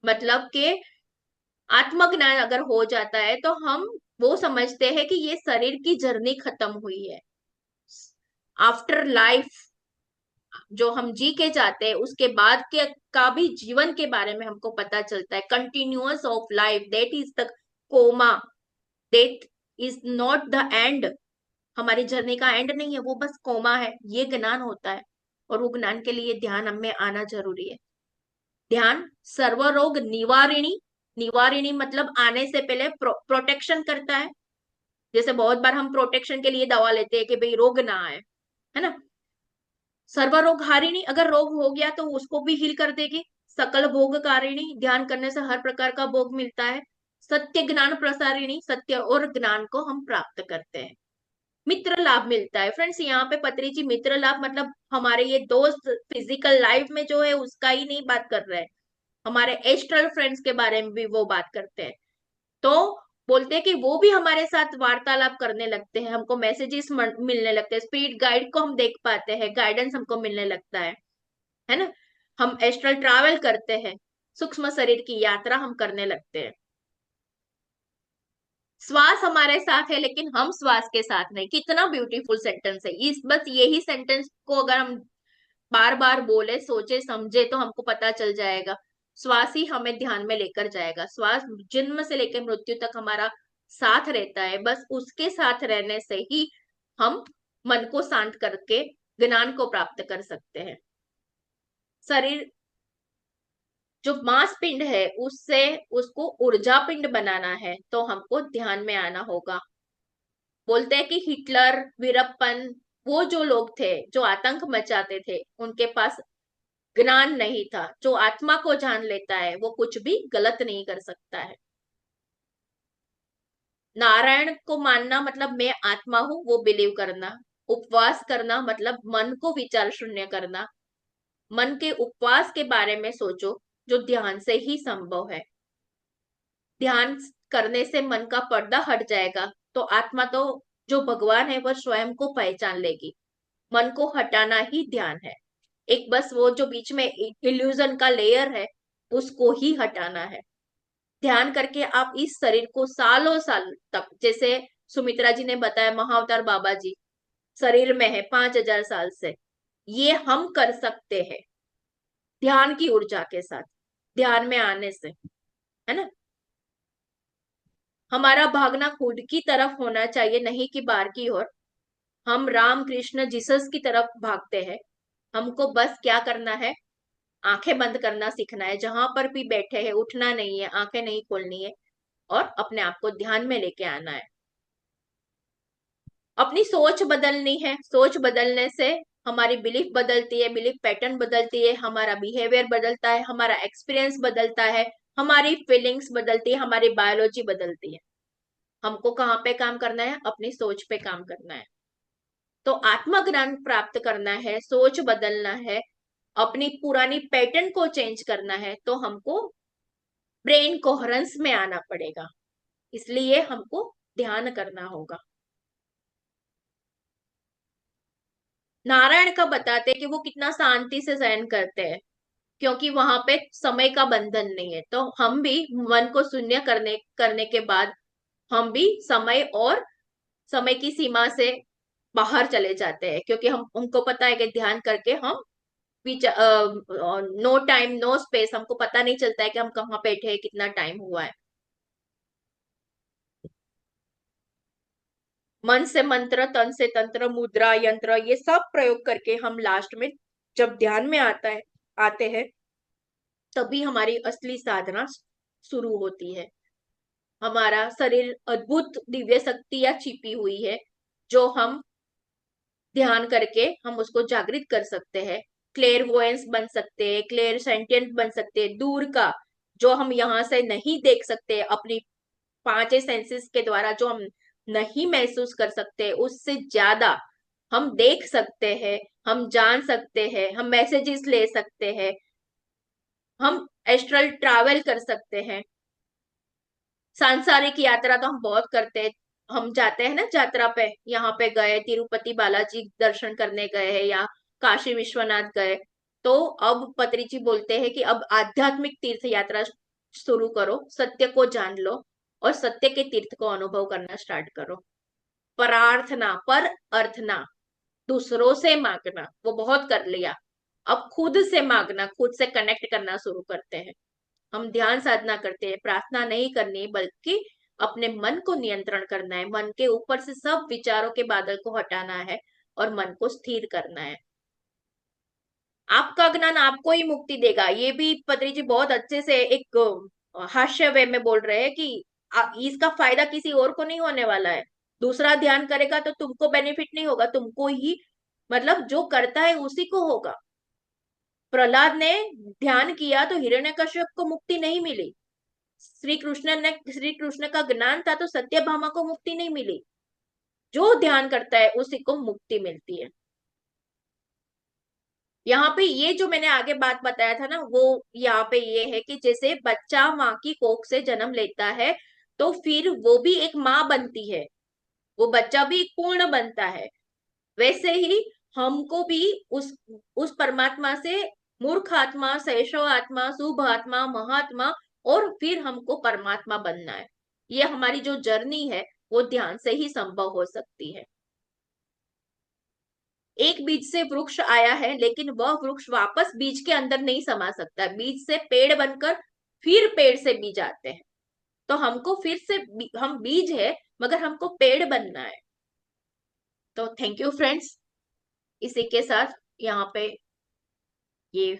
मतलब के आत्मज्ञान अगर हो जाता है तो हम वो समझते हैं कि ये शरीर की जर्नी खत्म हुई है। आफ्टर लाइफ जो हम जी के जाते हैं उसके बाद के का भी जीवन के बारे में हमको पता चलता है। Continuous of life, that is the comma, that is not the end. हमारी जर्नी का एंड नहीं है, वो बस कोमा है, ये ज्ञान होता है। और वो ज्ञान के लिए ध्यान हमें आना जरूरी है। ध्यान सर्वरोग निवारिणी, निवारिणी मतलब आने से पहले प्रोटेक्शन करता है। जैसे बहुत बार हम प्रोटेक्शन के लिए दवा लेते हैं कि भाई रोग ना आए, है ना। सर्वरोग हारिणी, अगर रोग हो गया तो उसको भी हील कर देगी। सकल भोग कारिणी, ध्यान करने से हर प्रकार का भोग मिलता है। सत्य ज्ञान प्रसारिणी, सत्य और ज्ञान को हम प्राप्त करते हैं। मित्र लाभ मिलता है। फ्रेंड्स यहाँ पे पत्री जी मित्र लाभ मतलब हमारे ये दोस्त फिजिकल लाइफ में जो है उसका ही नहीं बात कर रहे हैं, हमारे एस्ट्रल फ्रेंड्स के बारे में भी वो बात करते हैं। तो बोलते हैं कि वो भी हमारे साथ वार्तालाप करने लगते हैं, हमको मैसेजेस मिलने लगते हैं, स्पिरिट गाइड को हम देख पाते हैं, गाइडेंस हमको मिलने लगता है ना। हम एस्ट्रल ट्रैवल करते हैं, सूक्ष्म शरीर की यात्रा हम करने लगते हैं। श्वास हमारे साथ है लेकिन हम श्वास के साथ नहीं। कितना ब्यूटीफुल सेंटेंस है इस, बस यही सेंटेंस को अगर हम बार बार बोले, सोचे, समझे तो हमको पता चल जाएगा। श्वास ही हमें ध्यान में लेकर जाएगा। श्वास जन्म से लेकर मृत्यु तक हमारा साथ रहता है। बस उसके साथ रहने से ही हम मन को शांत करके ज्ञान को प्राप्त कर सकते हैं। शरीर जो मांस पिंड है उससे उसको ऊर्जा पिंड बनाना है तो हमको ध्यान में आना होगा। बोलते हैं कि हिटलर, वीरप्पन, वो जो लोग थे जो आतंक मचाते थे उनके पास ज्ञान नहीं था। जो आत्मा को जान लेता है वो कुछ भी गलत नहीं कर सकता है। नारायण को मानना मतलब मैं आत्मा हूं वो बिलीव करना। उपवास करना मतलब मन को विचार शून्य करना। मन के उपवास के बारे में सोचो जो ध्यान से ही संभव है। ध्यान करने से मन का पर्दा हट जाएगा तो आत्मा तो जो भगवान है वह स्वयं को पहचान लेगी। मन को हटाना ही ध्यान है। एक बस वो जो बीच में इल्यूजन का लेयर है उसको ही हटाना है। ध्यान करके आप इस शरीर को सालों साल तक, जैसे सुमित्रा जी ने बताया, महाअवतार बाबा जी शरीर में है 5,000 साल से। ये हम कर सकते हैं ध्यान की ऊर्जा के साथ, ध्यान में आने से, है ना। हमारा भागना खुद की तरफ होना चाहिए, नहीं कि बाहर की ओर। हम राम कृष्ण जीसस की तरफ भागते हैं। हमको बस क्या करना है, आंखें बंद करना सीखना है, जहां पर भी बैठे हैं उठना नहीं है, आंखें नहीं खोलनी है, और अपने आप को ध्यान में लेके आना है। अपनी सोच बदलनी है। सोच बदलने से हमारी बिलीफ बदलती है, बिलीफ पैटर्न बदलती है, हमारा बिहेवियर बदलता है, हमारा एक्सपीरियंस बदलता है, हमारी फीलिंग्स बदलती है, हमारी बायोलॉजी बदलती है। हमको कहाँ पे काम करना है, अपनी सोच पे काम करना है। तो आत्मज्ञान प्राप्त करना है, सोच बदलना है, अपनी पुरानी पैटर्न को चेंज करना है, तो हमको ब्रेन कोहरेंस में आना पड़ेगा। इसलिए हमको ध्यान करना होगा। नारायण का बताते कि वो कितना शांति से सहन करते हैं, क्योंकि वहां पे समय का बंधन नहीं है। तो हम भी मन को शून्य करने करने के बाद हम भी समय और समय की सीमा से बाहर चले जाते हैं, क्योंकि हम उनको पता है कि ध्यान करके हम नो टाइम नो स्पेस, हमको पता नहीं चलता है कि हम कहाँ बैठे हैं, कितना टाइम हुआ है। मन से मंत्र, तन से तंत्र, मुद्रा, यंत्र, ये सब प्रयोग करके हम लास्ट में जब ध्यान में आते हैं, तभी हमारी असली साधना शुरू होती है। हमारा शरीर अद्भुत दिव्य शक्तियां छिपी हुई है, जो हम ध्यान करके हम उसको जागृत कर सकते हैं। क्लेयर वोयंस बन सकते हैं, क्लेयर सेंटियंट बन सकते हैं। दूर का जो हम यहाँ से नहीं देख सकते, अपनी पांचों सेंसेस के द्वारा जो हम नहीं महसूस कर सकते, उससे ज्यादा हम देख सकते हैं, हम जान सकते हैं, हम मैसेजेस ले सकते हैं, हम एस्ट्रल ट्रैवल कर सकते हैं। सांसारिक यात्रा तो हम बहुत करते हैं। हम जाते हैं ना यात्रा पे, यहाँ पे गए, तिरुपति बालाजी दर्शन करने गए हैं, या काशी विश्वनाथ गए। तो अब पत्री जी बोलते हैं कि अब आध्यात्मिक तीर्थ यात्रा शुरू करो, सत्य को जान लो, और सत्य के तीर्थ को अनुभव करना स्टार्ट करो। प्रार्थना पर अर्थना, दूसरों से मांगना वो बहुत कर लिया। अब खुद से मांगना, खुद से कनेक्ट करना शुरू करते हैं। हम ध्यान साधना करते हैं, प्रार्थना नहीं करनी, बल्कि अपने मन को नियंत्रण करना है। मन के ऊपर से सब विचारों के बादल को हटाना है और मन को स्थिर करना है। आपका ज्ञान आपको ही मुक्ति देगा। ये भी पत्री जी बहुत अच्छे से एक हास्य वे में बोल रहे हैं कि इसका फायदा किसी और को नहीं होने वाला है। दूसरा ध्यान करेगा तो तुमको बेनिफिट नहीं होगा, तुमको ही, मतलब जो करता है उसी को होगा। प्रहलाद ने ध्यान किया तो हिरण्यकश्यप को मुक्ति नहीं मिली। श्री कृष्ण का ज्ञान था तो सत्यभामा को मुक्ति नहीं मिली। जो ध्यान करता है उसी को मुक्ति मिलती है। यहाँ पे ये जो मैंने आगे बात बताया था ना, वो यहाँ पे ये है कि जैसे बच्चा माँ की कोख से जन्म लेता है, तो फिर वो भी एक माँ बनती है, वो बच्चा भी एक पूर्ण बनता है। वैसे ही हमको भी उस परमात्मा से मूर्ख आत्मा, शैशव आत्मा, शुभ आत्मा, महात्मा, और फिर हमको परमात्मा बनना है। ये हमारी जो जर्नी है वो ध्यान से ही संभव हो सकती है। एक बीज से वृक्ष आया है, लेकिन वह वृक्ष वापस बीज के अंदर नहीं समा सकता। बीज से पेड़ बनकर फिर पेड़ से बीज आते हैं। तो हमको फिर से हम बीज है, मगर हमको पेड़ बनना है। तो थैंक यू फ्रेंड्स। इसी के साथ यहाँ पे ये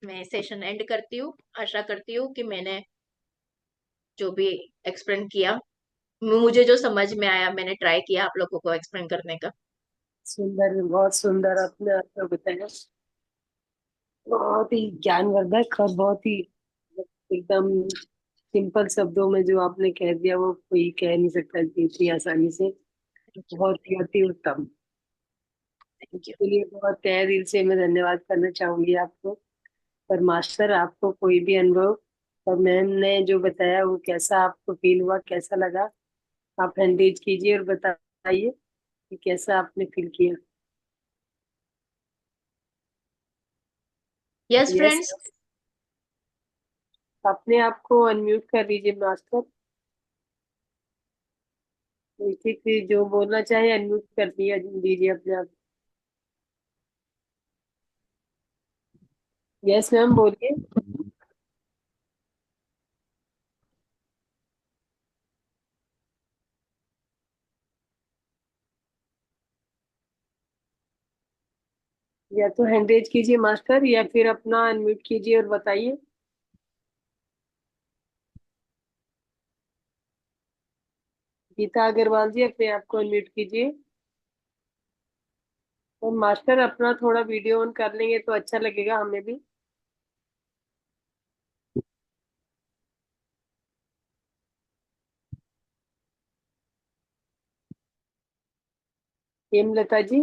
मैं सेशन एंड करती हूँ। आशा करती हूँ कि मैंने जो भी एक्सप्लेन किया, मुझे जो समझ में आया, मैंने ट्राई किया आप लोगों को एक्सप्लेन करने का। सुंदर, बहुत सुंदर आपने आपको बताया। बहुत ही ज्ञानवर्धक और बहुत ही एकदम सिंपल शब्दों में जो आपने कह दिया वो कोई कह नहीं सकता कि इतनी आसानी से। Thank you. बहुत ही अति उत्तम। Thank you. इसके लिए बहुत तहे दिल से मैं धन्यवाद करना चाहूंगी आपको। पर मास्टर, आपको कोई भी अनुभव और मैम ने जो बताया वो कैसा आपको फील हुआ, कैसा लगा? आप हैंडेज कीजिए और बताइए कि कैसा आपने फील किया। Yes yes, friends. अपने आप को अनम्यूट कर लीजिए मास्टर। ठीक है, जो बोलना चाहे अनम्यूट कर दिया दीजिए अपने आप। यस मैम, बोलिए। या तो हैंड रेज कीजिए मास्टर, या फिर अपना अनम्यूट कीजिए और बताइए। गीता अग्रवाल जी, अपने आप को अनम्यूट कीजिए। और मास्टर अपना थोड़ा वीडियो ऑन कर लेंगे तो अच्छा लगेगा हमें भी। हेमलता जी,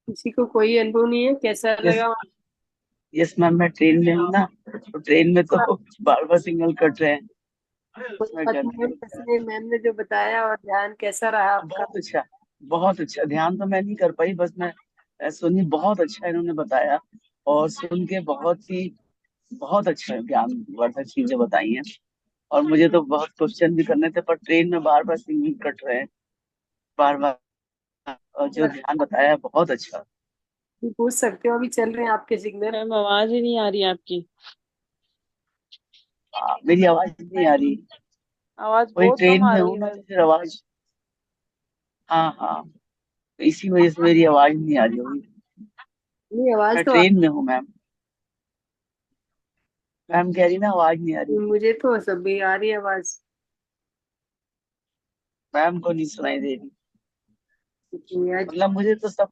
किसी को कोई अनुभव नहीं है, कैसा यस। लगा? यस मैम, मैं ट्रेन में हूँ ना, तो ट्रेन में तो बार बार सिग्नल कट रहे हैं। कोई मैं बात क्या नहीं मैम, करूँ? कैसे मैम ने जो बताया और ध्यान कैसा रहा आपका? बहुत अच्छा, बहुत अच्छा। ध्यान तो मैं नहीं कर पाई, बस मैं सुनी। बहुत अच्छा इन्होंने बताया, और सुन के बहुत अच्छा ज्ञानवर्धक चीजें बताई हैं। और मुझे तो बहुत क्वेश्चन भी करने थे, पर ट्रेन में बार बार सिग्नल कट रहे हैं, बार बार। और जो ध्यान बताया है, बहुत अच्छा। भी पूछ सकते हो, अभी चल रहे हैं आपके सिग्नल। मैम आवाज ही नहीं आ रही आपकी। मेरी आवाज नहीं आ रही? आवाज वही बहुत कम ट्रेन आ में रही हूँ है ना, तो मैम। फिर आवाज। हाँ हाँ, तो इसी वजह से मेरी आवाज नहीं आ रही होगी। नहीं, आवाज मैं तो ट्रेन में हूँ मैम। मैम कह रही ना आवाज नहीं आ रही। मुझे तो सब भी आ रही है आवाज। मैम को नहीं सुनाई दे रही। आज मतलब मुझे तो सब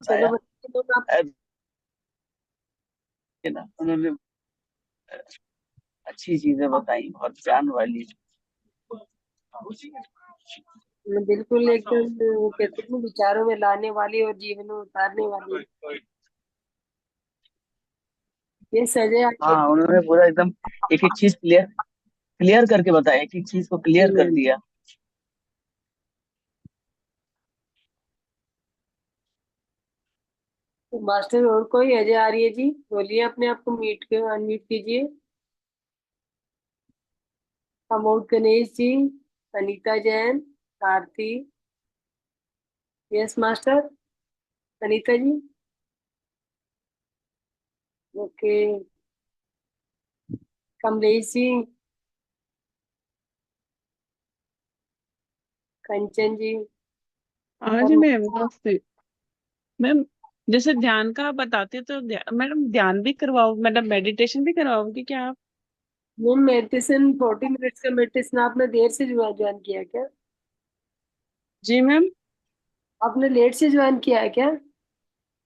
चलो बताया बच्चे लोग आप। है ना, उन्होंने अच्छी चीजें बताई, बहुत ज्ञान वाली। बिल्कुल एकदम वो कहते हैं ना, विचारों में लाने वाली और जीवन में उतारने वाली। ये सजे आके। हाँ, उन्होंने पूरा एकदम एक एक चीज क्लियर क्लियर करके बताया, एक एक चीज को क्लियर कर दिया। तो मास्टर और कोई अजय आर्य जी, बोलिए, अपने आप को मीट के अनम्यूट कीजिए। Amod Ganesh ji, Anita Jain, Aarti. Yes master. Anita ji. Okay. Kamlesh ji. Kanchan ji. हाँ जी और मैम, नमस्ते मैम। जैसे ध्यान का आप बताते तो मैडम ध्यान भी करवाओ, मैडम मेडिटेशन भी करवाओगे क्या आप? मैम मेडिटेशन 40 मिनट्स का मेडिटेशन आपने देर से ज्वाइन किया क्या? जी मैम। आपने लेट से ज्वाइन किया है क्या?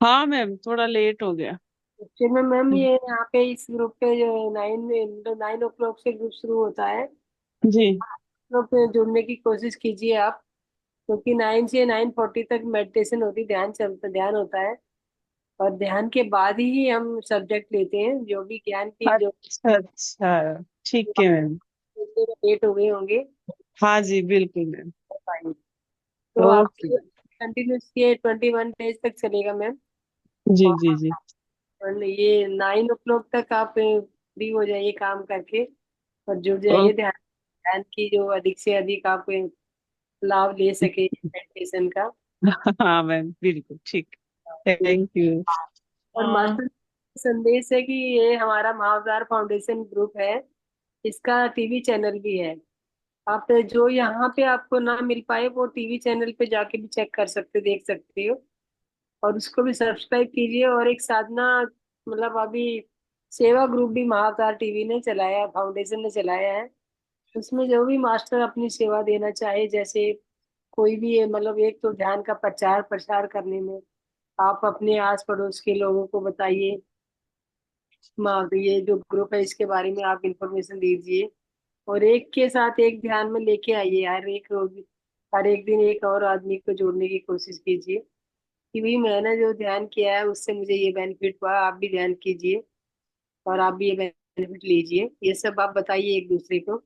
हाँ मैम, थोड़ा लेट हो गया। फिर में मैम ये यहाँ पे इस ग्रुप पे जो 9 ओ क्लॉक से ग्रुप शुरू होता है, जी। ग्रुप पे जुड़ने की कोशिश कीजिए आप। क्योंकि 9 से 9:40 तक मेडिटेशन होती, ध्यान होता है। और ध्यान के बाद ही हम सब्जेक्ट लेते हैं, जो भी ज्ञान की जो अच्छा अच्छा, ठीक है मैम। लेट हो गए होंगे। हाँ जी, बिल्कुल मैम। तो आप ओके। कंटिन्यूस ये 21 डेज तक चलेगा मैम। जी जी जी। और ये 9 ओ क्लॉक तक आप फ्री हो जाइए काम करके, और जुड़ ओ, जाइए। ध्यान ध्यान की जो अधिक से अधिक आप लाभ ले सके मेडिटेशन का। हाँ मैम, बिल्कुल ठीक। Thank you. और मास्टर संदेश है कि ये हमारा महावतार फाउंडेशन ग्रुप है, इसका टीवी चैनल भी है। आप जो यहाँ पे आपको ना मिल पाए वो टीवी चैनल पे जाके भी चेक कर सकते, देख सकते हो। और उसको भी सब्सक्राइब कीजिए। और एक साधना, मतलब अभी सेवा ग्रुप भी महावतार टीवी ने चलाया, फाउंडेशन ने चलाया है। उसमें जो भी मास्टर अपनी सेवा देना चाहे, जैसे कोई भी है, मतलब एक तो ध्यान का प्रचार प्रसार करने में आप अपने आस पड़ोस के लोगों को बताइए। ये जो ग्रुप है इसके बारे में आप इंफॉर्मेशन दीजिए। और एक के साथ एक ध्यान में लेके आइए, हर एक रोज, हर एक दिन एक और आदमी को जोड़ने की कोशिश कीजिए कि भाई मैंने जो ध्यान किया है उससे मुझे ये बेनिफिट हुआ, आप भी ध्यान कीजिए और आप भी ये बेनिफिट लीजिए। ये सब आप बताइए एक दूसरे को,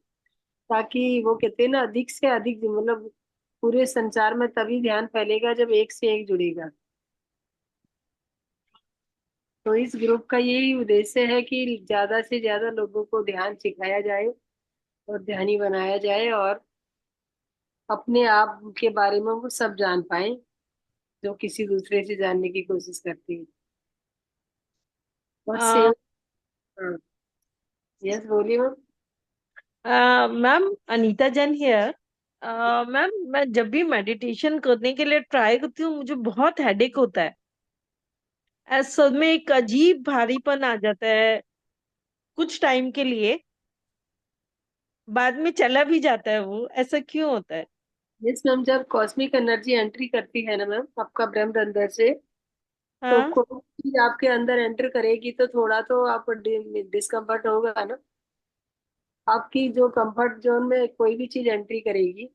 ताकि वो कहते हैं ना, अधिक से अधिक, मतलब पूरे संसार में तभी ध्यान फैलेगा जब एक से एक जुड़ेगा। तो इस ग्रुप का यही उद्देश्य है कि ज्यादा से ज्यादा लोगों को ध्यान सिखाया जाए और ध्यानी बनाया जाए, और अपने आप के बारे में वो सब जान पाए जो किसी दूसरे से जानने की कोशिश करते हैं। और आ, सेव। हाँ। यस, बोलिए ma'am. Ma'am, Anita Jain here. Ma'am, मैं जब भी मेडिटेशन करने के लिए ट्राई करती हूँ मुझे बहुत हेडेक होता है। सब में एक अजीब भारीपन आ जाता है कुछ टाइम के लिए, बाद में चला भी जाता है। वो ऐसा क्यों होता है? यस मैम, जब कॉस्मिक एनर्जी एंट्री करती है ना मैम आपका ब्रह्म अंदर से, तो हाँ। कोई चीज आपके अंदर एंटर करेगी तो थोड़ा तो आप डिस्कम्फर्ट होगा ना। आपकी जो कंफर्ट जोन में कोई भी चीज एंट्री करेगी,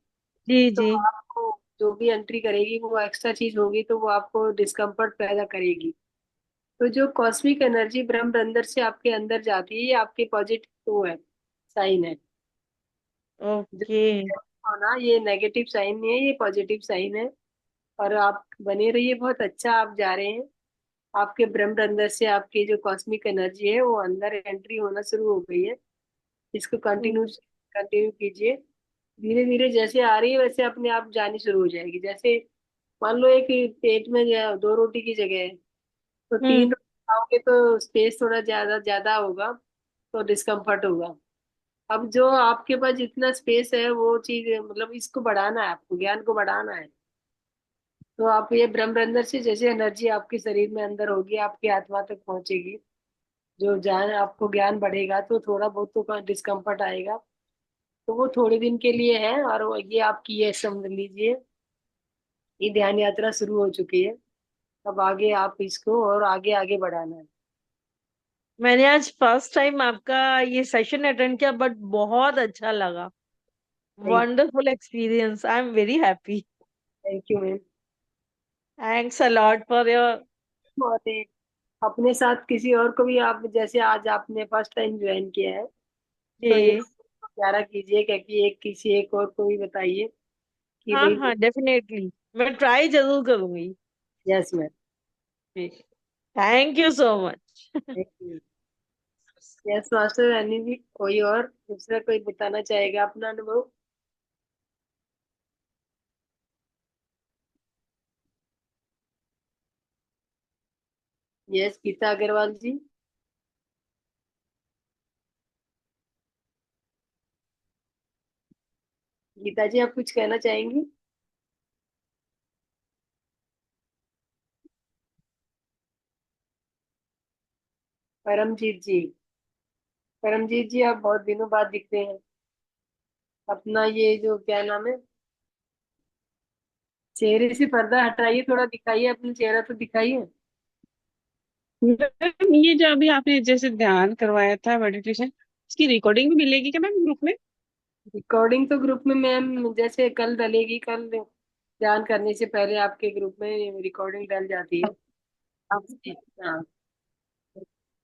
जी तो जी। आपको जो भी एंट्री करेगी वो एक्स्ट्रा चीज होगी, तो वो आपको डिस्कम्फर्ट पैदा करेगी। तो जो कॉस्मिक एनर्जी ब्रह्म अंदर से आपके अंदर जाती है, ये आपके पॉजिटिव वो है, साइन है। जो ओके। होना, ये नेगेटिव साइन नहीं है, ये पॉजिटिव साइन है। और आप बने रहिए, बहुत अच्छा आप जा रहे हैं। आपके ब्रह्म अंदर से आपकी जो कॉस्मिक एनर्जी है वो अंदर एंट्री होना शुरू हो गई है। इसको कंटिन्यू कीजिए। धीरे धीरे जैसे आ रही है वैसे अपने आप जानी शुरू हो जाएगी। जैसे मान लो एक पेट में दो रोटी की जगह है, तो तीन हम्म। रोटी खाओगे तो स्पेस थोड़ा ज्यादा ज्यादा होगा, तो डिस्कम्फर्ट होगा। अब जो आपके पास जितना स्पेस है वो चीज, मतलब इसको बढ़ाना है, आपको ज्ञान को बढ़ाना है। तो आप ये ब्रह्म अंदर से जैसे एनर्जी आपके शरीर में अंदर होगी, आपकी आत्मा तक पहुंचेगी। जो जान आपको ज्ञान बढ़ेगा तो थोड़ा बहुत तो डिस्कम्फर्ट आएगा। तो वो थोड़े दिन के लिए है, और ये आपकी, ये समझ लीजिए, ये ध्यान यात्रा शुरू हो चुकी है। अब आगे आप इसको और आगे आगे बढ़ाना है। मैंने आज फर्स्ट टाइम आपका ये सेशन अटेंड किया, बट बहुत अच्छा लगा। Thank wonderful experience. I am very happy. Thank you ma'am. Thanks a lot for your. और अपने साथ किसी और को भी, आप जैसे आज आपने फर्स्ट टाइम ज्वाइन किया है, तो ये जी। प्यारा कीजिए, क्योंकि एक किसी एक और को भी बताइए कि हाँ भाई। हाँ, डेफिनेटली मैं ट्राई जरूर करूंगी। Yes ma'am. Thank you so much. Thank you. Yes master, यानी भी कोई और दूसरा कोई बताना चाहेगा अपना अनुभव? यस, गीता अग्रवाल जी। गीता जी, आप कुछ कहना चाहेंगी? परमजीत जी। परमजीत जी, आप बहुत दिनों बाद दिख रहे हैं। अपना ये जो क्या नाम है, चेहरे से पर्दा हटाइए, थोड़ा दिखाइए, अपना चेहरा तो दिखाइए। मैम, ये जो अभी आपने जैसे ध्यान करवाया था मेडिटेशन, इसकी रिकॉर्डिंग भी मिलेगी क्या मैम ग्रुप में? रिकॉर्डिंग तो ग्रुप में मैम जैसे कल डलेगी, कल ध्यान करने से पहले आपके ग्रुप में रिकॉर्डिंग डल जाती है। आप, हाँ,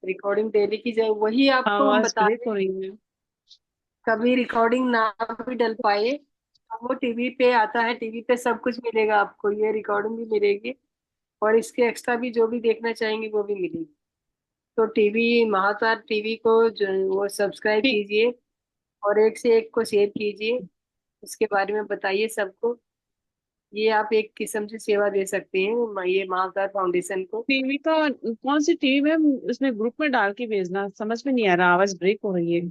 रिकॉर्डिंग डेली की जाए, वही आपको हम आवाज बता ब्रेक रहे हो हैं। रही है। कभी रिकॉर्डिंग ना भी डल पाए, तो वो टीवी पे आता है, टीवी पे सब कुछ मिलेगा आपको, ये रिकॉर्डिंग भी मिलेगी। और इसके एक्स्ट्रा भी जो भी देखना चाहेंगे वो भी मिलेगी। तो टीवी, महातार टीवी को जो वो सब्सक्राइब ठीक। कीजिए, और एक से एक को शेयर कीजिए, उसके बारे में बताइए सबको। ये आप एक किस्म से सेवा दे सकते हैं ये महाअवतार फाउंडेशन को। टीवी का कौन सी टीवी मैम? उसमें ग्रुप में डाल के भेजना, समझ में नहीं आ रहा, आवाज ब्रेक हो रही है।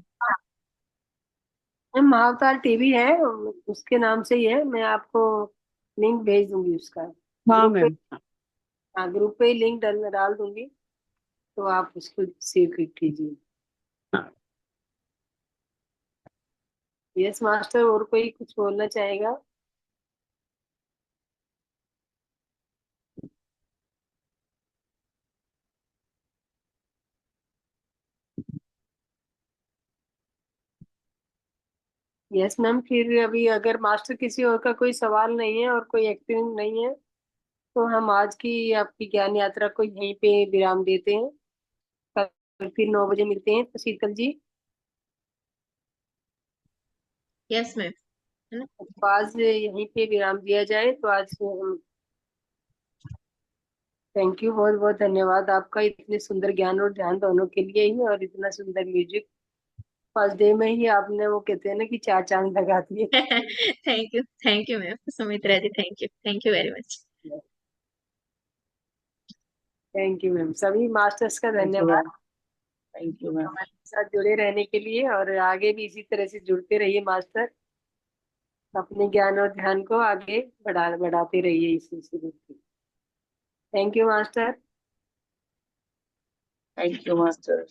महाअवतार टीवी है, उसके नाम से ही है। मैं आपको लिंक भेज दूंगी उसका। हाँ ग्रुप पे, मैम। हाँ, ग्रुप पे ही लिंक डाल डाल दूंगी, तो आप उसको सेव कीजिए। यस मास्टर, और कोई कुछ बोलना चाहेगा? यस मैम, फिर अभी अगर मास्टर किसी और का कोई सवाल नहीं है और कोई एक्सपीरियंस नहीं है, तो हम आज की आपकी ज्ञान यात्रा को यहीं पे विराम देते हैं। कल फिर 9 बजे मिलते हैं, तो शीतल जी, यस मैम, है ना। तो आज यहीं पे विराम दिया जाए। तो आज हम थैंक यू, बहुत बहुत धन्यवाद आपका, इतने सुंदर ज्ञान और ध्यान दोनों के लिए ही, और इतना सुंदर म्यूजिक। फर्स्ट डे में ही आपने वो कहते हैं ना कि 4 चांद लगा दिए। Thank you ma'am Sumitra ji, thank you very much. Thank you ma'am, सभी मास्टर्स का थैंक यू धन्यवाद मैम। Thank you ma'am. हमारे साथ जुड़े रहने के लिए, और आगे भी इसी तरह से जुड़ते रहिए मास्टर, अपने ज्ञान और ध्यान को आगे बढ़ाते रहिए इस सिलसिले में। Thank you master. Thank you master.